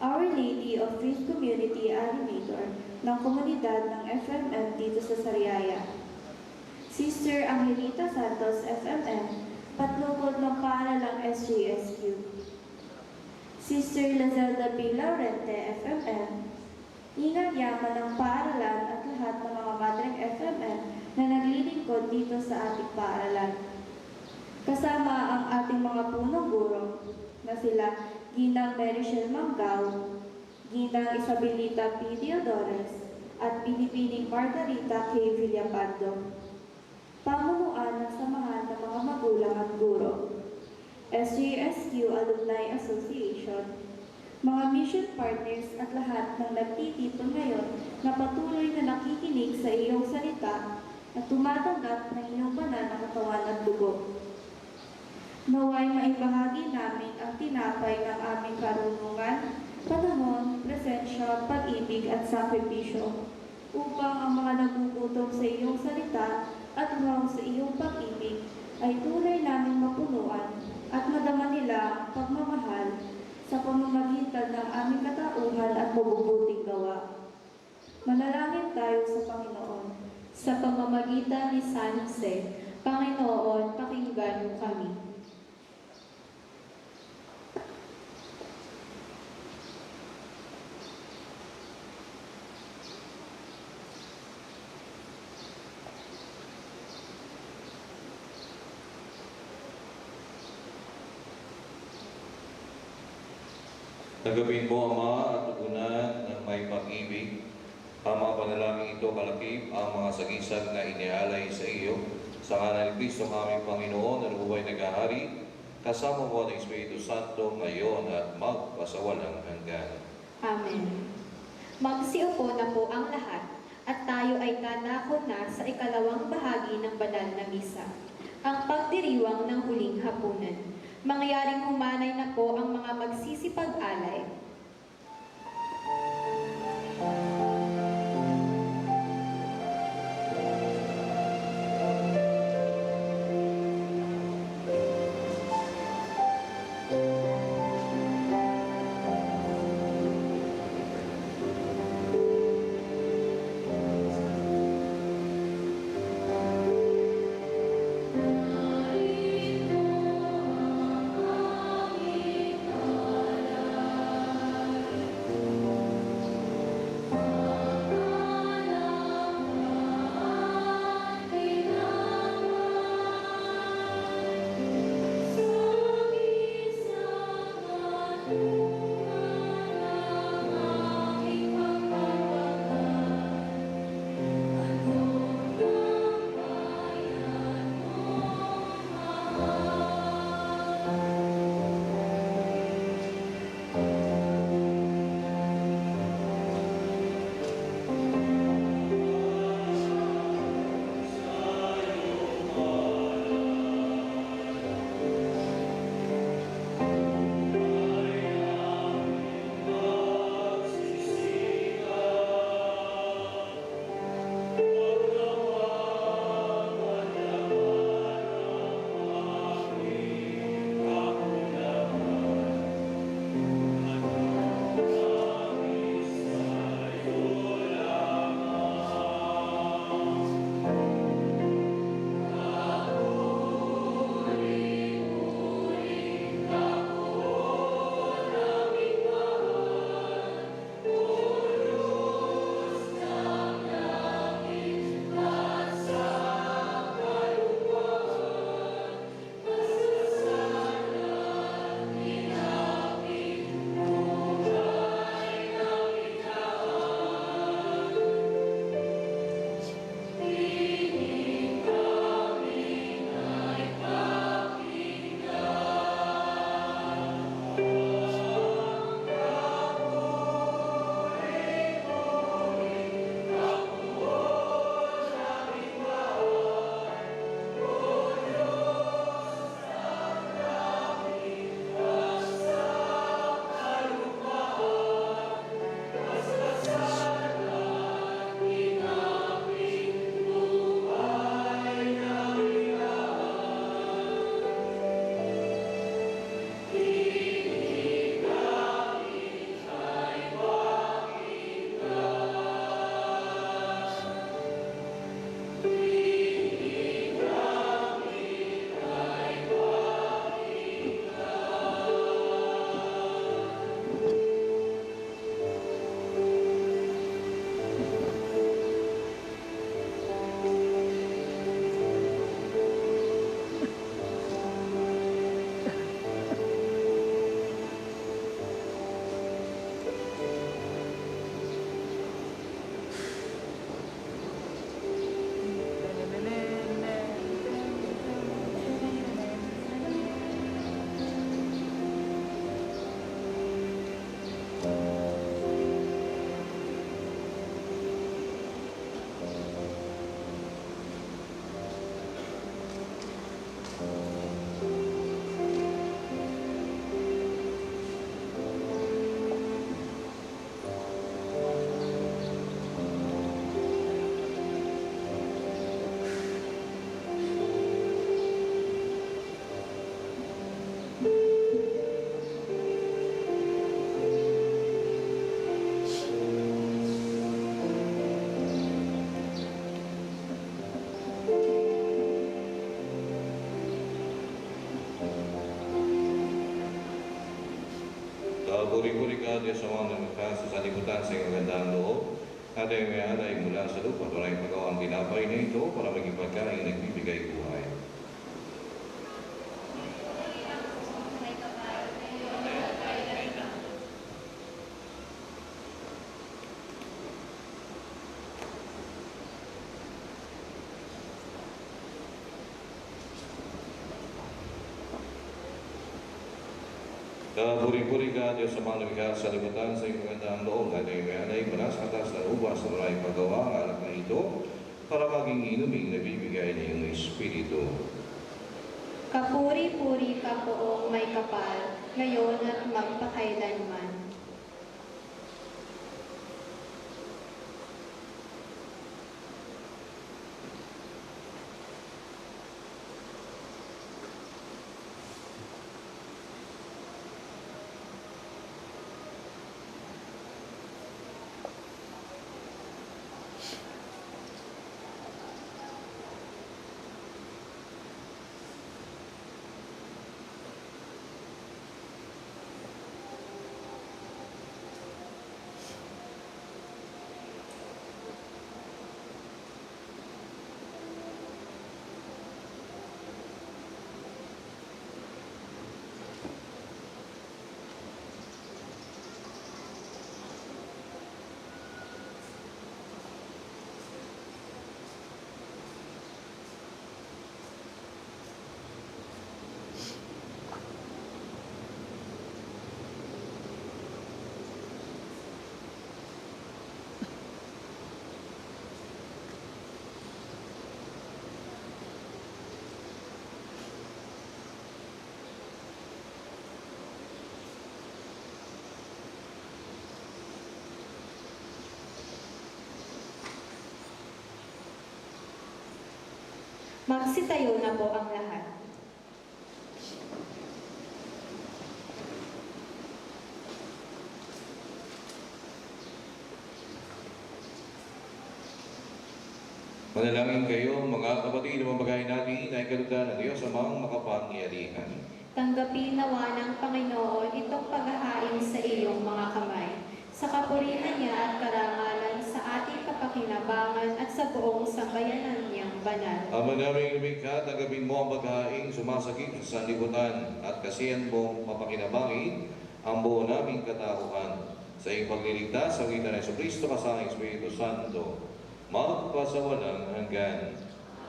Our Lady of Faith Community Animator ng komunidad ng FMM dito sa Sariaya, Sister Angelita Santos, FMM, patlungkod ng paaralang SJSQ, Sister Lazelda B. Laurente, FMM, ingat yaman ng paaralan at lahat ng mga madreng FMM na naglilingkod dito sa ating paaralan. Kasama ang ating mga punong guro na sila Ginang Merichel Manggao, Ginang Isabelita P. Diodores, at Binibining Margarita K. Villapando. Pamunuan ng samahan ng mga magulang at guro, SJSQ Alumni Association, mga mission partners at lahat ng nagtitipon ngayon na patuloy na nakikinig sa iyong salita at tumatanggap ng iyong banal na katawan at dugo. Naway maibahagi namin ang tinapay ng aming karunungan, panahon, presensya, pag-ibig at sakripisyo upang ang mga nagugutom sa iyong salita at umaw sa iyong pag-ibig ay tunay naming mapunuan at madama nila ang pagmamahal sa pamamagitan ng aming katauhan at mabubuting gawa. Manalangin tayo sa Panginoon. Sa pamamagitan ni San Jose, Panginoon, pakinggan mo kami. Tanggapin mo, Ama, at tugunan ng may pag-ibig ang mga panalangin ito kalakip ang mga sagisag na inialay sa iyo sa ngalan ni Kristo aming Panginoon na buhay nag-ahari kasama mo ng Espiritu Santo ngayon at magpasawalang hanggan. Amen. Magsiupo na po ang lahat at tayo ay dadako na sa ikalawang bahagi ng banal na misa, ang pagdiriwang ng huling hapunan. Mangyaring humanay na po ang mga magsisipag-alay. Diyos sa mga namikha sa salibutan sa iyong gandang loob. At ay may alay mula sa lupa, walang pagawang tinapay na ito para maging pagkain nagbibigay buhay. Puri-puri ka, Diyos sa mga namikha sa libutan sa iyong magandang loob. At ay may alay mula sa atas na ubas sa maraming paggawa ang anak na ito para maging inuming nabibigay ng iyong Espiritu. Kapuri-puri ka poong may kapal, ngayon at magpakailanman. Magsitayo na po ang lahat. Manalangin kayo, mga kapatid, na mabagay natin ay kalugdan ng Diyos amang makapangyarihan. Tanggapin nawa ng Panginoon itong paghahain sa iyong mga kamay, sa kapurihan niya at karangalan sa ating kapakinabangan at sa buong sambayanan niyang banal. Ama naming lumikha, tanggapin mo ang paghahain sumasakit sa sanlibutan at kasiyan mong mapakinabangin ang buo naming katauhan. Sa iyong pagliligtas sa gitan ng Jesucristo kasama ng Espiritu Santo, magpasawalang hanggan.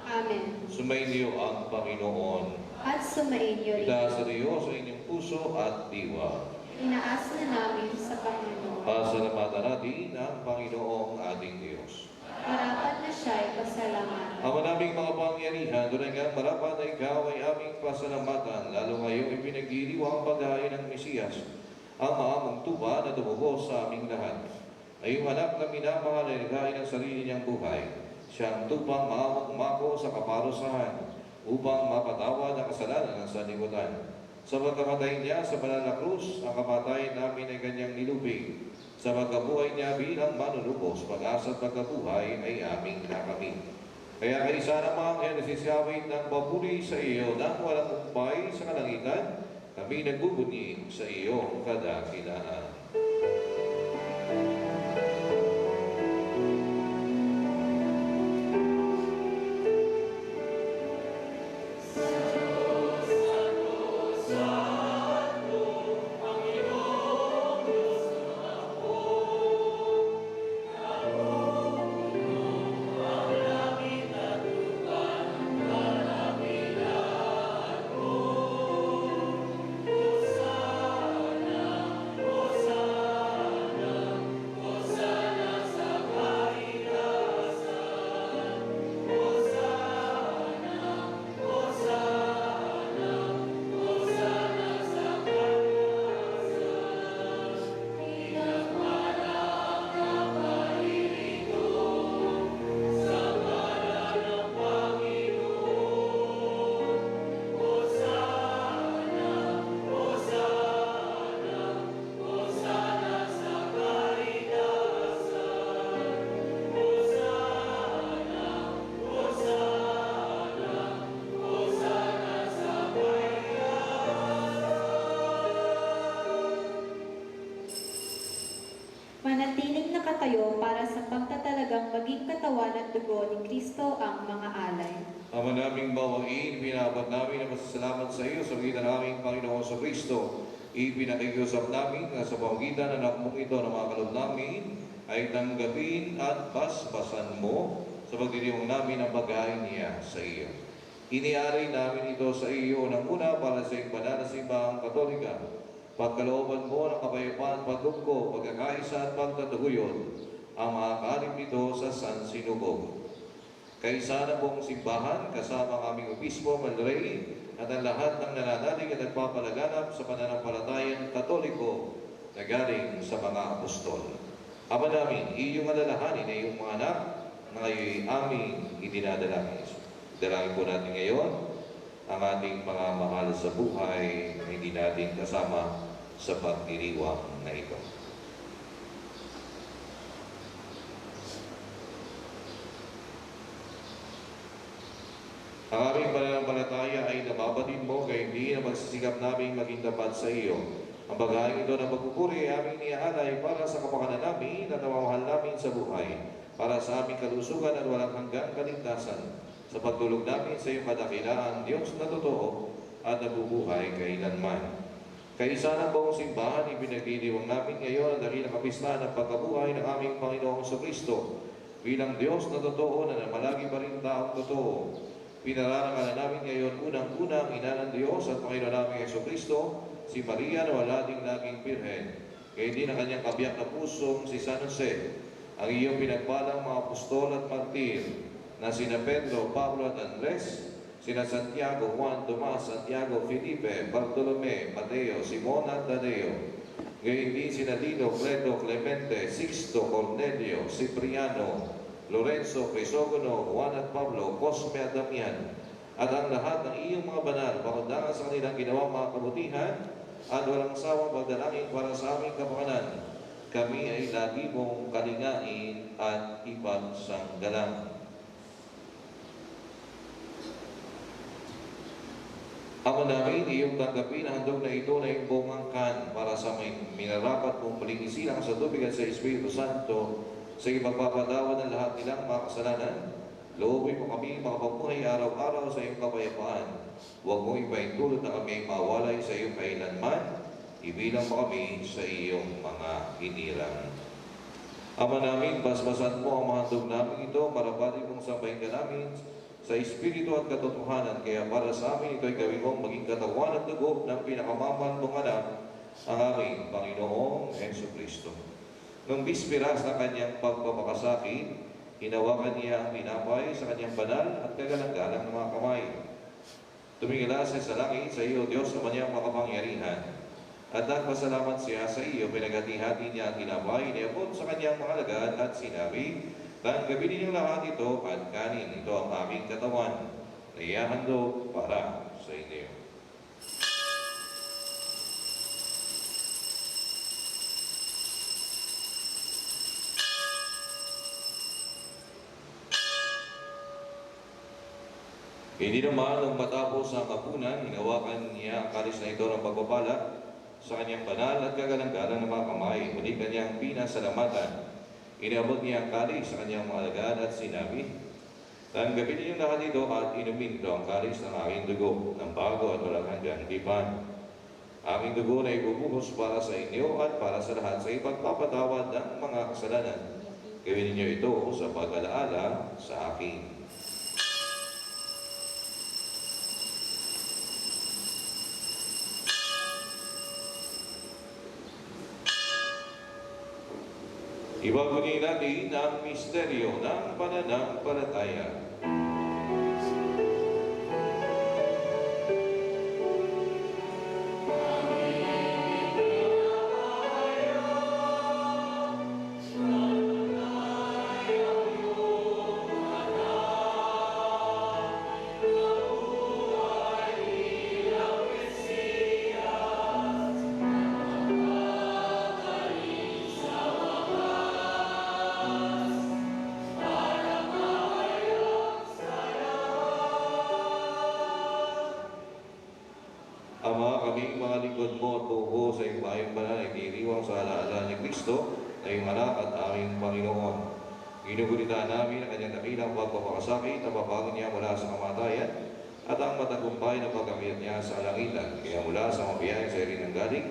Amen. Sumainyo ang Panginoon. At sumainyo rin. Itaas sa Diyos sa inyong puso at diwa. Inaas na namin sa Panginoon. Pasalamatan natin ang Panginoong ating Diyos. Marapat na siya'y pasalamatan. Ama naming mga pangyarihan, doon nga marapat na ikaw ay aming pasalamatan, lalo ngayong ipinaggiriwa ang paghahain ng Mesiyas, ang maamong tuba na dumubos sa aming lahat. Ay yung anak na minamahal ay naghain ng sarili niyang buhay. Siyang tupang maamong mako sa kaparusahan upang mapatawad ang kasalanan ng sanlibutan. Sa pagkamatay niya sa banal na krus, ang kamatayan namin ay kanyang nilubig. Sa pagkabuhay niya bilang manunubos, pag-asa at pagkabuhay ay aming nakamit. Kaya kaisa namang yan nasisiyawit ng papuri sa iyo nang walang umpay sa kalangitan, kami nagbubunyi sa iyong kadakilaan. Hosanna, maging katawan at dugo ni Kristo ang mga alay. Ama naming bawain, binabot namin ang masasalamat sa iyo sa pagitan ng aming Panginoon sa Kristo. Ipinakikiusap namin na sa pamagitan ng anak mong ito na mga kaloob namin ay tanggapin at basbasan mo sa pagdiriwang namin ang pagkain niya sa iyo. Iniari namin ito sa iyo unang-una para sa iyong banal na simbahang Katolika. Pagkalooban mo ng kapayapaan, pagdugko, pagkakaisa at pagtataguyod ang mga kalim nito sa San Sinugog. Kaisa na buong simbahan, kasama ang aming obispo, Malrey, at ang lahat ng nananalig at nagpapalaganap sa pananampalatayang Katoliko na galing sa mga apostol. Ama namin, iyong alalahanin ay iyong mga anak na kayo'y aming idinadalangin. Dalangin po natin ngayon ang ating mga mahal sa buhay na hindi natin kasama sa pagdiriwang na ito. Ang aming pananampalataya ay nababatid mo kaya hindi na magsisikap namin maging tapat sa iyo. Ang bagay ito ng pagpupuri ay aming niaalay para sa kapakanan namin at namamahal namin sa buhay, para sa aming kalusugan at walang hanggang kaligtasan, sa pagtulog namin sa iyong kadakilaan, Diyos na totoo at nabubuhay kailanman. Kaisa ng buong simbahan, ipinagdiriwang namin ngayon ang dakilang kapistahan ng pagkabuhay ng aming Panginoong Kristo bilang Diyos na totoo na namalagi pa rin taong totoo. Pinararangalan namin ngayon unang-unang ina ng Diyos at Panginoon namin Kristo, si Maria na wala ding naging birhen, kaya din ang kanyang kabiyak na pusong si San Jose, ang iyong pinagpalang mga apostol at martir na sina Pedro, Pablo at Andres, sina Santiago, Juan, Tomas, Santiago, Felipe, Bartolome, Mateo, Simon at Tadeo, gayon din sina Dino, Cleto, Clemente, Sixto, Cornelio, Cipriano, Lorenzo, Crisogono, Juan at Pablo, Cosme at Damian, at ang lahat ng iyong mga banal, pakundangan sa kanilang ginawang mga kabutihan at walang sawang pagdalangin para sa aming kapakanan. Kami ay lagi mong kalingain at ipagsanggalang. Ama namin, iyong tanggapin ang handog na ito na iyong buong angkan para sa may minarapat mong muling isilang sa tubig at sa Espiritu Santo sa ipagpapatawad ng lahat nilang mga kasalanan. Loobin mo kami makapabuhay araw-araw sa iyong kapayapaan. Huwag mong ipaintulot na kami ay mawalay sa iyong kailanman. Ibilang mo kami sa iyong mga hinirang. Ama namin, basbasan mo ang mga handog namin ito, marapatin mong sambahin ka namin sa Espiritu at katotohanan. Kaya para sa amin, ito'y gawin mong maging katawan at dugo ng pinakamamahal mong anak, ang aming Panginoong Jesucristo. Nung bispiras ng kanyang pagpapakasakit, hinawakan niya ang pinapay sa kanyang banal at kagalang-galang ng mga kamay. Tumingala siya sa langit, sa iyo, Diyos, sa kanyang makapangyarihan. At nagpasalamat siya sa iyo, pinaghati-hati niya ang pinapay, iniyabot sa kanyang mga alagad at sinabi, tanggapin ninyong lahat ito at kanin, ito ang aming katawan, na ihahandog para sa inyo. Hindi naman nung matapos ang kapunan, hinawakan niya ang kalis na ito ng pagpapala sa kanyang banal at kagalang-galang ng mga kamay. Muli kanyang pinasalamatan. Inabot niya ang kalis sa kanyang mga alagad at sinabi, tanggapin ninyong lahat ito at inumin ito ang kalis ng aking dugo ng bago at walang hanggang lipan. Aking dugo na ibubuhos para sa inyo at para sa lahat sa ipagpapatawad ng mga kasalanan. Gawin ninyo ito sa pag-alaala sa akin. Ibabagay natin ang misteryo ng pananampalataya. Ama, kaming mga lingkod mo at buho sa iyong bayang banal ay diriwang sa alaala ni Kristo na iyong anak at aming Panginoon. Ginugulitan namin ang kanyang dakilang pagpapakasakit na pabago niya mula sa kamatayan at ang matagumpay na pagkamit niya sa alangitan. Kaya mula sa mabiyay sa irin ng galing,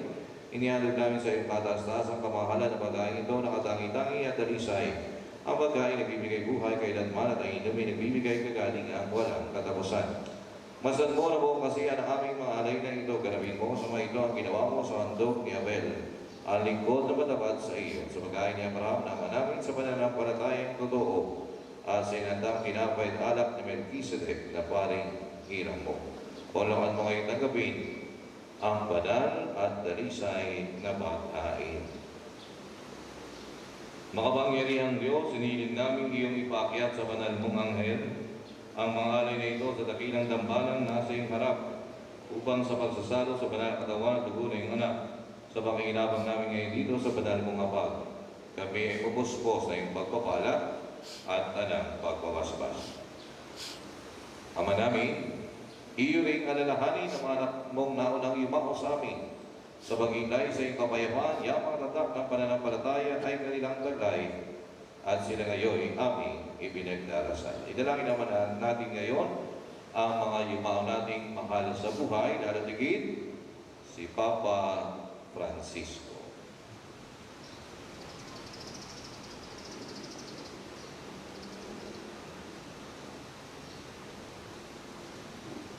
inihandog namin sa iyong kataas-taas ang kamahalan na pagkain ito na katangi-tangi at dalisay. Ang pagkain nagbibigay buhay kailanman at ang inumin nagbibigay kagalingan walang katapusan. Masdan mo na buong kasiyan ang aming mga alay na ito. Ganapin mo sa mga ito ang ginawa mo sa handog ni Abel. Ang lingkod na matapat sa iyo. Sa pagkain ni Abraham naman namin sa pananampalatayang totoo at sa inandang tinapay at alak ni Melchizedek na paring hirang mo. Pulungan mo ngayong tanggapin ang banal at dalisay na pagkain. Makapangyarihang Diyos, sinilin namin iyong ipakyat sa banal mong anghel ang mga alay na ito sa dakilang dambalang nasa iyong harap upang sa pagsasalo sa banal katawan at dugo na iyong anak sa pakinabang namin ngayon dito sa banal mong hapag. Kami ay pupuspos na iyong pagpapala at anang pagpapasbas. Ama namin, iyo ring alalahanin ang mga anak mong naunang yumao sa amin sa paghintay sa iyong kapayapaan, yamang tatak ng pananampalataya ay kanilang taglay at sila ngayon aming ipinagdarasal. Idalangin naman natin ngayon ang mga yumao nating mahal sa buhay, daratingin si Papa Francisco.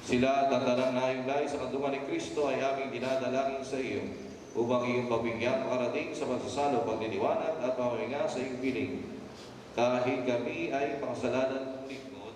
Sila at ang tanang nahiglay sa kadungan ni Kristo ay aming dinadalangin sa iyo upang iyong pabigyan makarating sa pagsasalo, pagdiliwanag at pamahinga sa iyong piling. Kahit kami ay pakasalanan ng lingkod,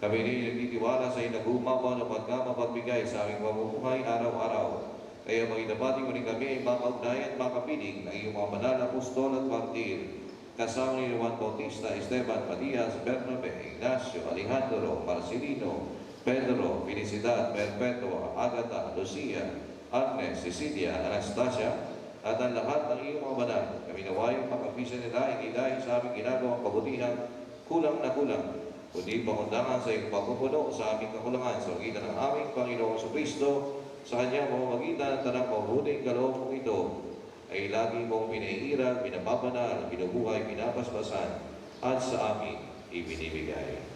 kami rin nagtitiwala sa iyong nagumawa na pagkamapagbigay sa aming pamumuhay araw-araw. Kaya magitapating mo rin kami ay makaugnayan at makapiling ng iyong mga banal na apostol at martir, kasama ni Juan Bautista, Esteban, Matias, Bernabe, Ignacio, Alejandro, Marcelino, Pedro, Felicidad, Perpetua, Agatha, Lucia, Agnes, Cecilia, Anastasia, at ang lahat ng iyong mga banal. Kami naway pag-abisa nila ay dahil sa aming ginagawang kabutihan, kulang na kulang, kundi pangundangan sa iyong pagpupuno sa aming kakulangan sa pagitan ng aming Panginoong Kristo, sa kanyang pamamagitan at tanang mabuting kaloob mong ito, ay lagi mong pinahihirap, pinapabanal, binubuhay, pinapaspasan, at sa amin ibinibigay.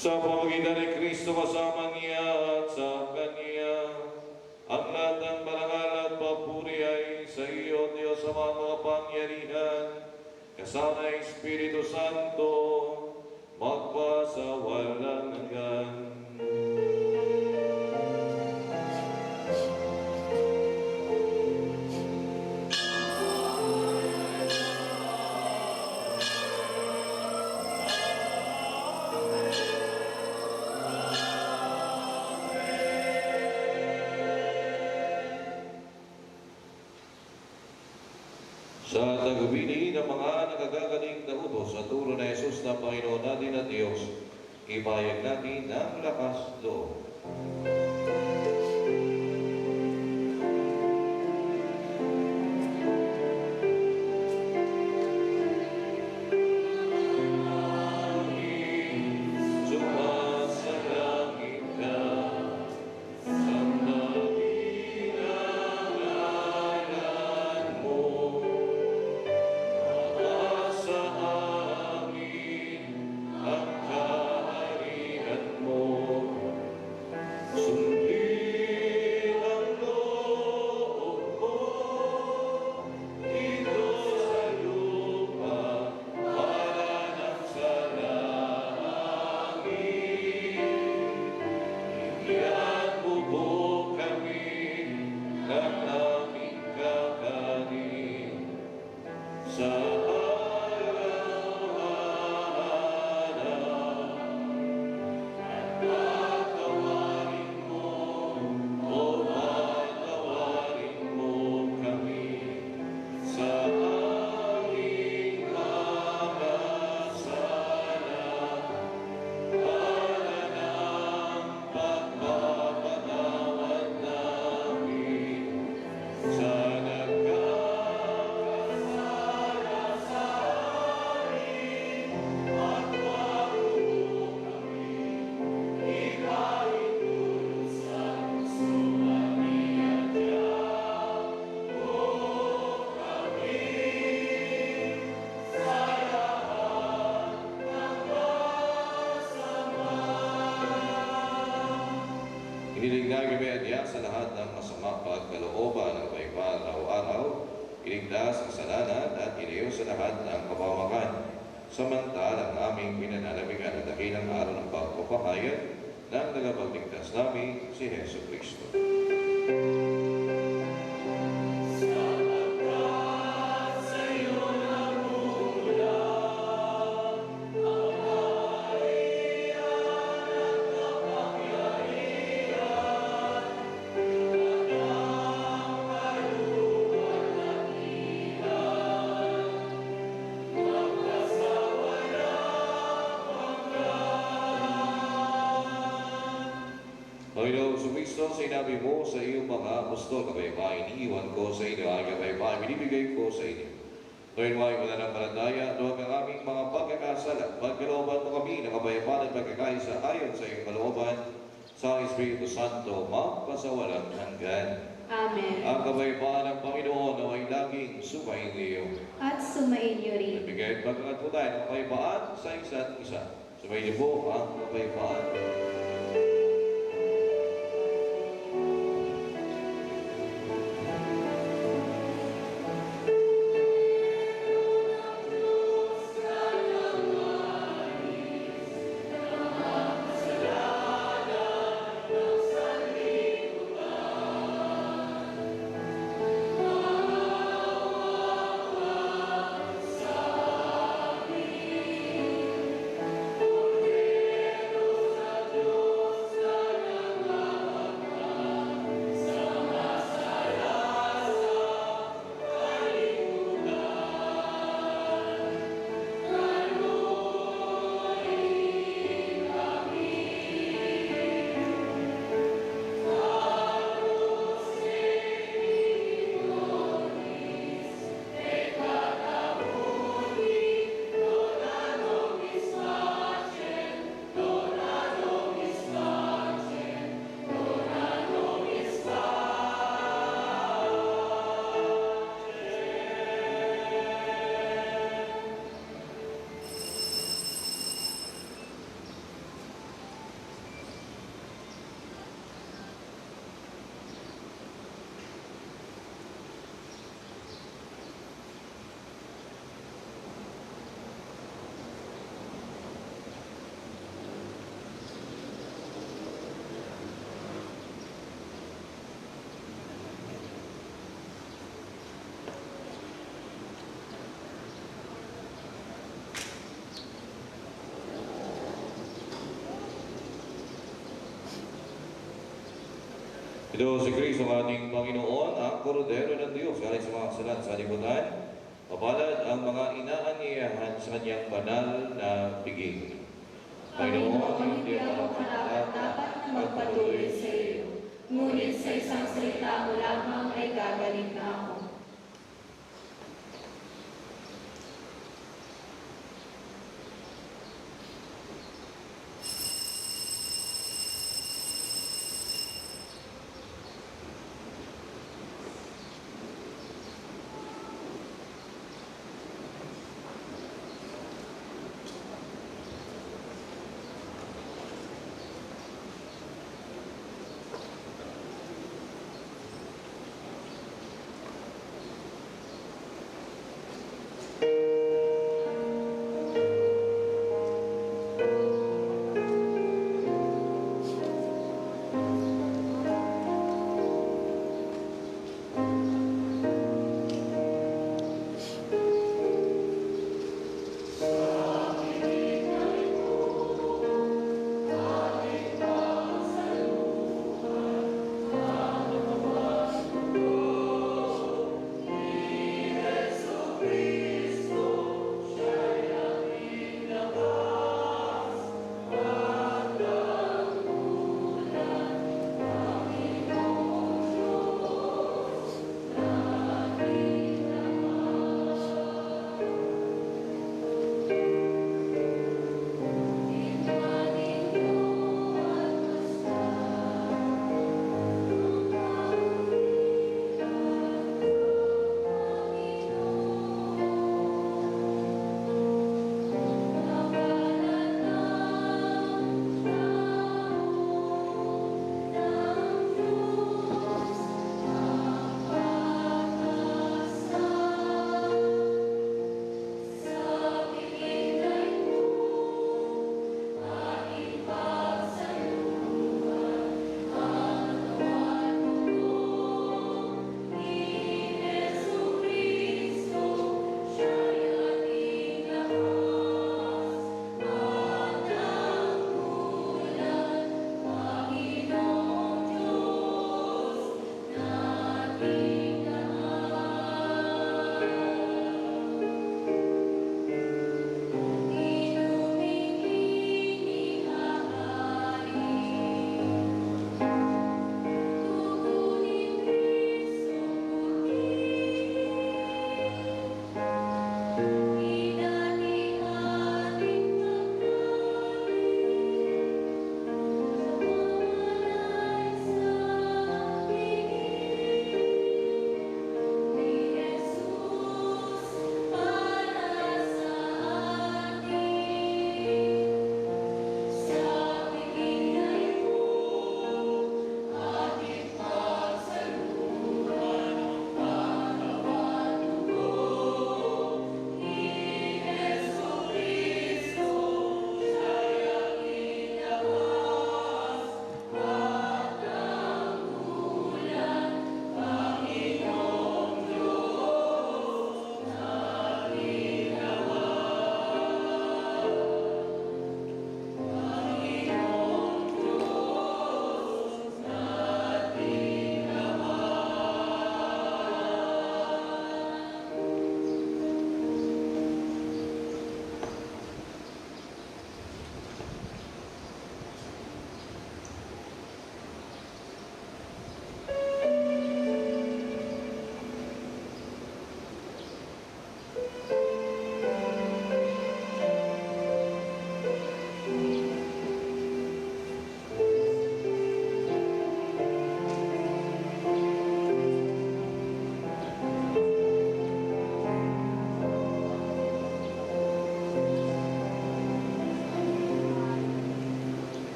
Sa pamamagitan ni Kristo kasama niya at sa Kanya, ang lahat ng parangal at papuri ay sa iyo, Diyos sa mga makapangyarihan, kasama ng Espiritu Santo, magpasawalang hanggan. Sa tagubilin ng mga nagagagaling na utos sa turo na Jesus na Panginoon natin at Diyos, ipayag natin ng lakas loob. Sumasalangit ka, sundin Inilig na kami adya sa lahat ng masama pagkalooban ng kapayapaan araw-araw, iligtas ang kasalanan at iliw sa lahat ng kapamakan. Samantalang aming pinanalabigan ang dakilang araw ng pagpapahayag ng tagapagligtas namin, si Hesus Kristo. Panginoong Kristo, sinabi mo sa iyong mga apostol, kapayapaan iniiwan ko sa inyo, ang kapayapaan binibigay ko sa inyo. Ngayon mo ay mananampalataya, huwag ang aming mga pagkakasala. Pagkalooban mo kami ng kapayapaan at pagkakaisa ayon sa iyong kalooban sa Espiritu Santo, magpasawalang hanggan. Amen. Ang kapayapaan ng Panginoon na ay laging sumayin iyo. At sumainyo rin. Ibigay at pagkakat po tayo ng kapayapaan sa isa't isa. Sumayin niyo po ang kapayapaan. Ito si Kristo ang ating Panginoon, ang korodero ng Diyos, galing sa mga kasalan sa lipunan. Mapalad ang mga inaanyayahan sa kanyang banal na piging. Panginoon, hindi ako karapat-dapat na magpatuloy sa iyo. Ngunit sa isang salita mo lamang ay gagaling na ako.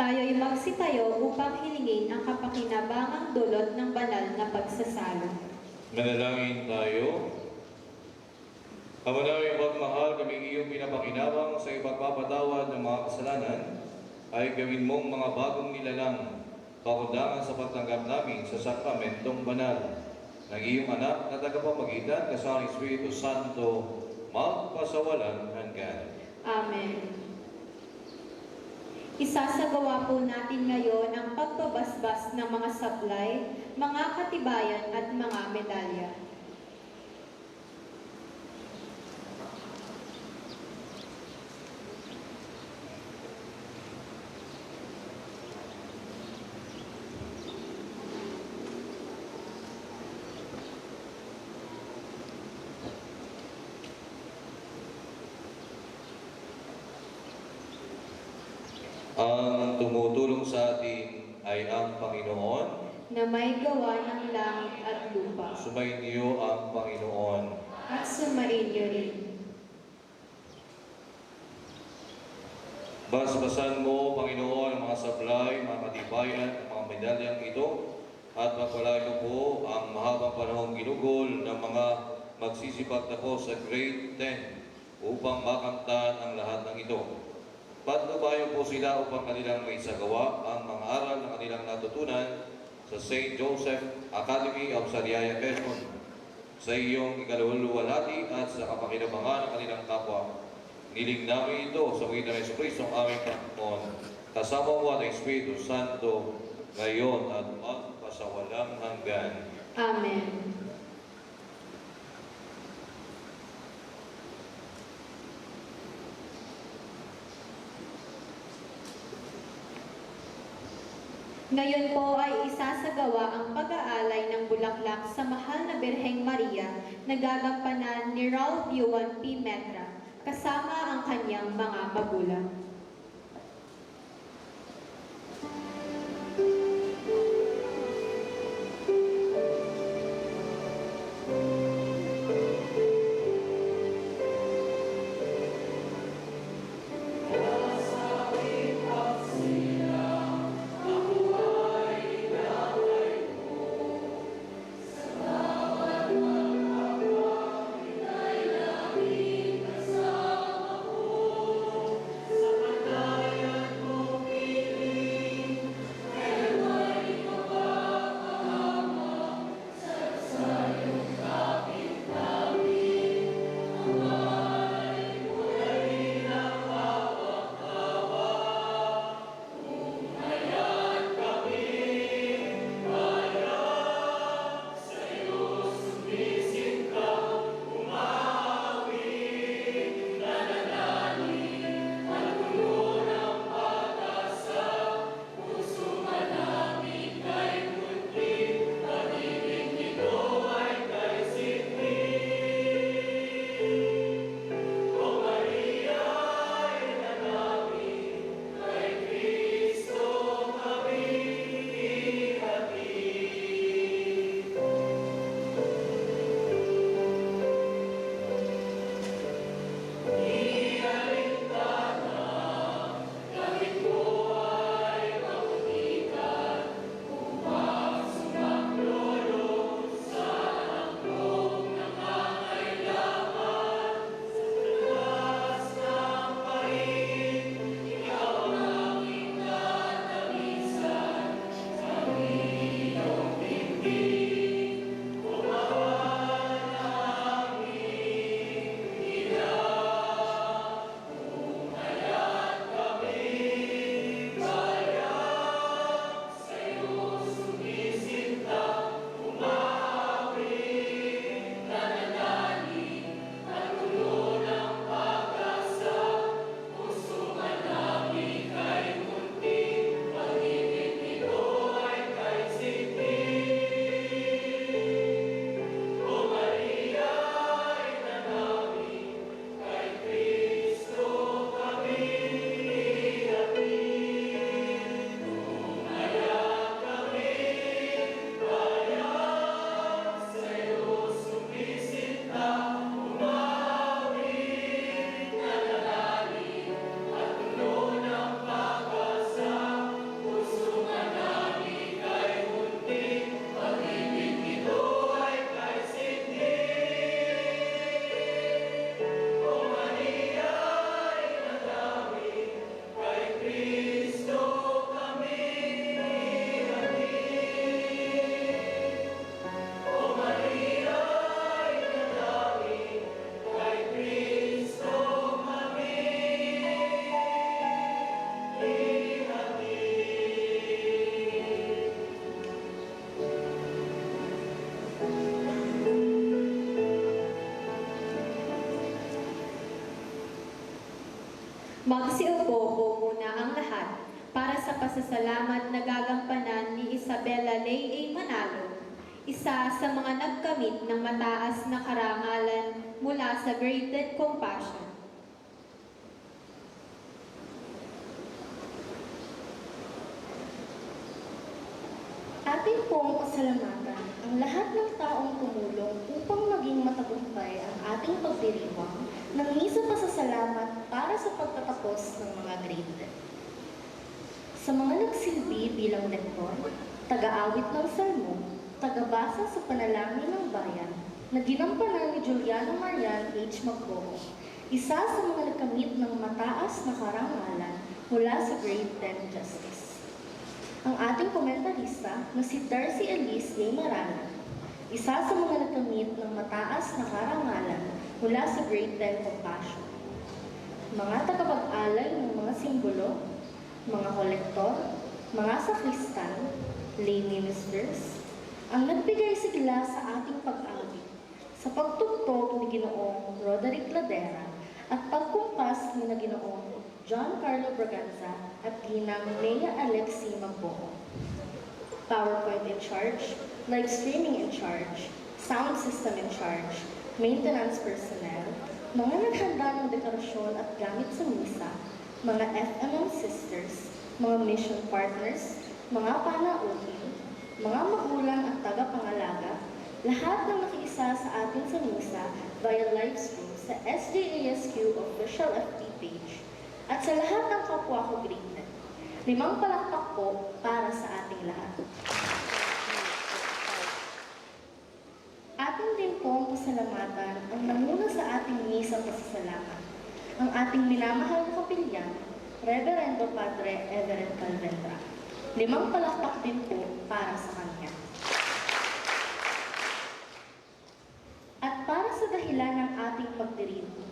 Tayo'y magsitayo upang hilingin ang kapakinabangang dulot ng banal na pagsasalo. Manalangin tayo. Ama namin pagmahal, kaming iyong pinapakinabang sa ipagpapatawad ng mga kasalanan, ay gawin mong mga bagong nilalang, pakundangan sa pagtanggap namin sa sakramentong banal ng iyong anak na tagapamagitan kasama ng Espiritu Santo, magpasawalang hanggan. Amen. Isasagawa po natin ngayon ang pagbabasbas ng mga sablay, mga katibayan at mga medalya. Ang tumutulong sa atin ay ang Panginoon. Na may gawa ng langit at lupa. Sumayin niyo ang Panginoon. At sumain niyo rin. Basbasan mo, Panginoon, ang mga sablay, mga katibayan, at mga medalyang ito, at pagpalain mo po ang mahabang panahong ginugol ng mga magsisipag na po sa grade 10 upang makamtan ang lahat ng ito. Patnubayan po sila upang kanilang may sagawa ang mga aral na kanilang natutunan sa St. Joseph Academy of Sariaya, Quezon, sa iyong ikaluwalhati at sa kapakinabangan ng kanilang kapwa. Niling namin ito sa pagitan ng Jesucristo ang aming Panginoon, kasama mo at Espiritu Santo, ngayon at magpasawalang hanggan. Amen. Ngayon po ay isasagawa ang pag-aalay ng bulaklak sa mahal na Birheng Maria na gagampanan ni Ralph Yuan P. Metra, kasama ang kanyang mga magulang. Sa Magsiupo po muna ang lahat para sa pasasalamat na gagampanan ni Isabella Lay A. Manalo, isa sa mga nagkamit ng mataas na karangalan mula sa Great Compassion. Atin pong pasalamatan ang lahat ng taong tumulong upang maging matagumpay ang ating pagdiriwang ng misa pasasalamat para sa pagtatapos ng mga grade. Sa mga nagsilbi bilang lektor, taga-awit ng salmo, tagabasa sa panalangin ng bayan, na ginampanan ni Juliano Marian H. Magboho, isa sa mga nagkamit ng mataas na karangalan mula sa Grade 10 Justice. Ang ating komentarista na si Darcy Elise A. Marana, isa sa mga nakamit ng mataas na karangalan mula sa Grade 10 Compassion. Mga tagapag-alay ng mga simbolo, mga kolektor, mga sakristan, lay ministers, ang nagbigay sigla sa ating pag-awit sa pagtugtog ni Ginoong Roderick Ladera at pagkumpas ni na Ginoong John Carlo Braganza at Ginang Nea Alexi Magboho. PowerPoint in charge, live streaming in charge, sound system in charge, maintenance personnel, mga naghanda ng dekorasyon at gamit sa misa, mga FMM sisters, mga mission partners, mga panauhin, mga magulang at tagapangalaga, lahat ng nakiisa sa atin sa misa via live stream sa SJASQ official FB page, at sa lahat ng kapwa ko grade. 5 palakpak po para sa ating lahat. Atin din pong pasalamatan ang nanguna sa ating misa pasasalamat, ang ating minamahal na kapilyan, Reverendo Padre Everett Calvendra. 5 palakpak din po para sa kanya. At para sa dahilan ng ating pagdiriwang,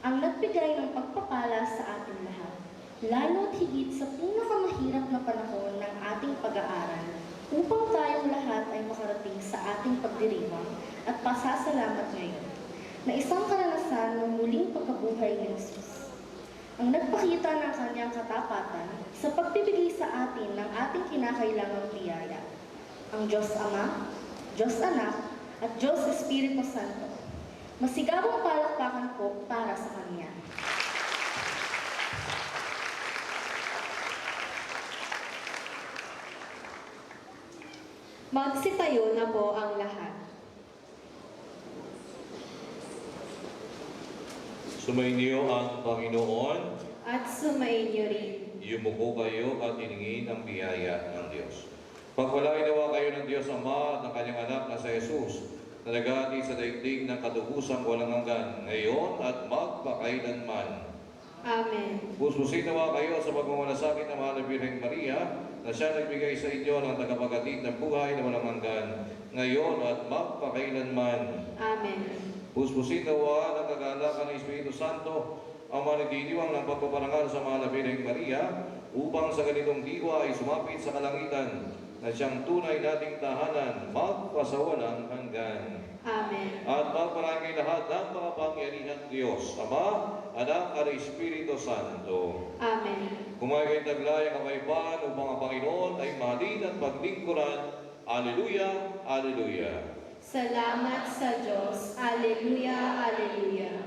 ang nagbigay ng pagpapala sa ating lahat, lalo't higit sa pinakamahirap na panahon ng ating pag-aaral, upang tayong lahat ay makarating sa ating pagdiriwang at pasasalamat ngayon, na isang karanasan ng muling pagkabuhay ni Jesus. Ang nagpakita ng kanyang katapatan sa pagbibigay sa atin ng ating kinakailangang biyaya, ang Diyos Ama, Diyos Anak, at Diyos Espiritu Santo. Masigabong palakpakan po para sa Kanya. Magsitayo na po ang lahat. Sumainyo ang Panginoon, At sumainyo rin. yumuko kayo at iningin ang biyaya ng Diyos. Pagpalain nawa kayo ng Diyos Ama at ng kanyang anak na sa Jesus, na naghahatid sa daigdig ng katubusang walang hanggan, ngayon at magpakailanman. Amen. Puspusin nawa kayo sa pagmamalasakit ng Mahal na Birheng Maria, na siya nagbigay sa inyo ng tagapaghatid ng buhay na walang hanggan, ngayon at magpakailanman. Amen. Puspusin nawa ng kagalakan ng Espiritu Santo, ang manitiniwang ng pagpaparangal sa Mahal na Birheng Maria, upang sa ganitong diwa ay sumapit sa kalangitan, na siyang tunay nating tahanan, magpasawalang hanggan. Amen. At magparangay lahat ng makapangyarihan Diyos, Ama, Anak, at Espiritu Santo. Amen. Kumain kayo taglay ang kapayapaan upang ang Panginoon ay mahalin at paglingkuran. Alleluia, Alleluia. Salamat sa Diyos. Alleluia, Alleluia.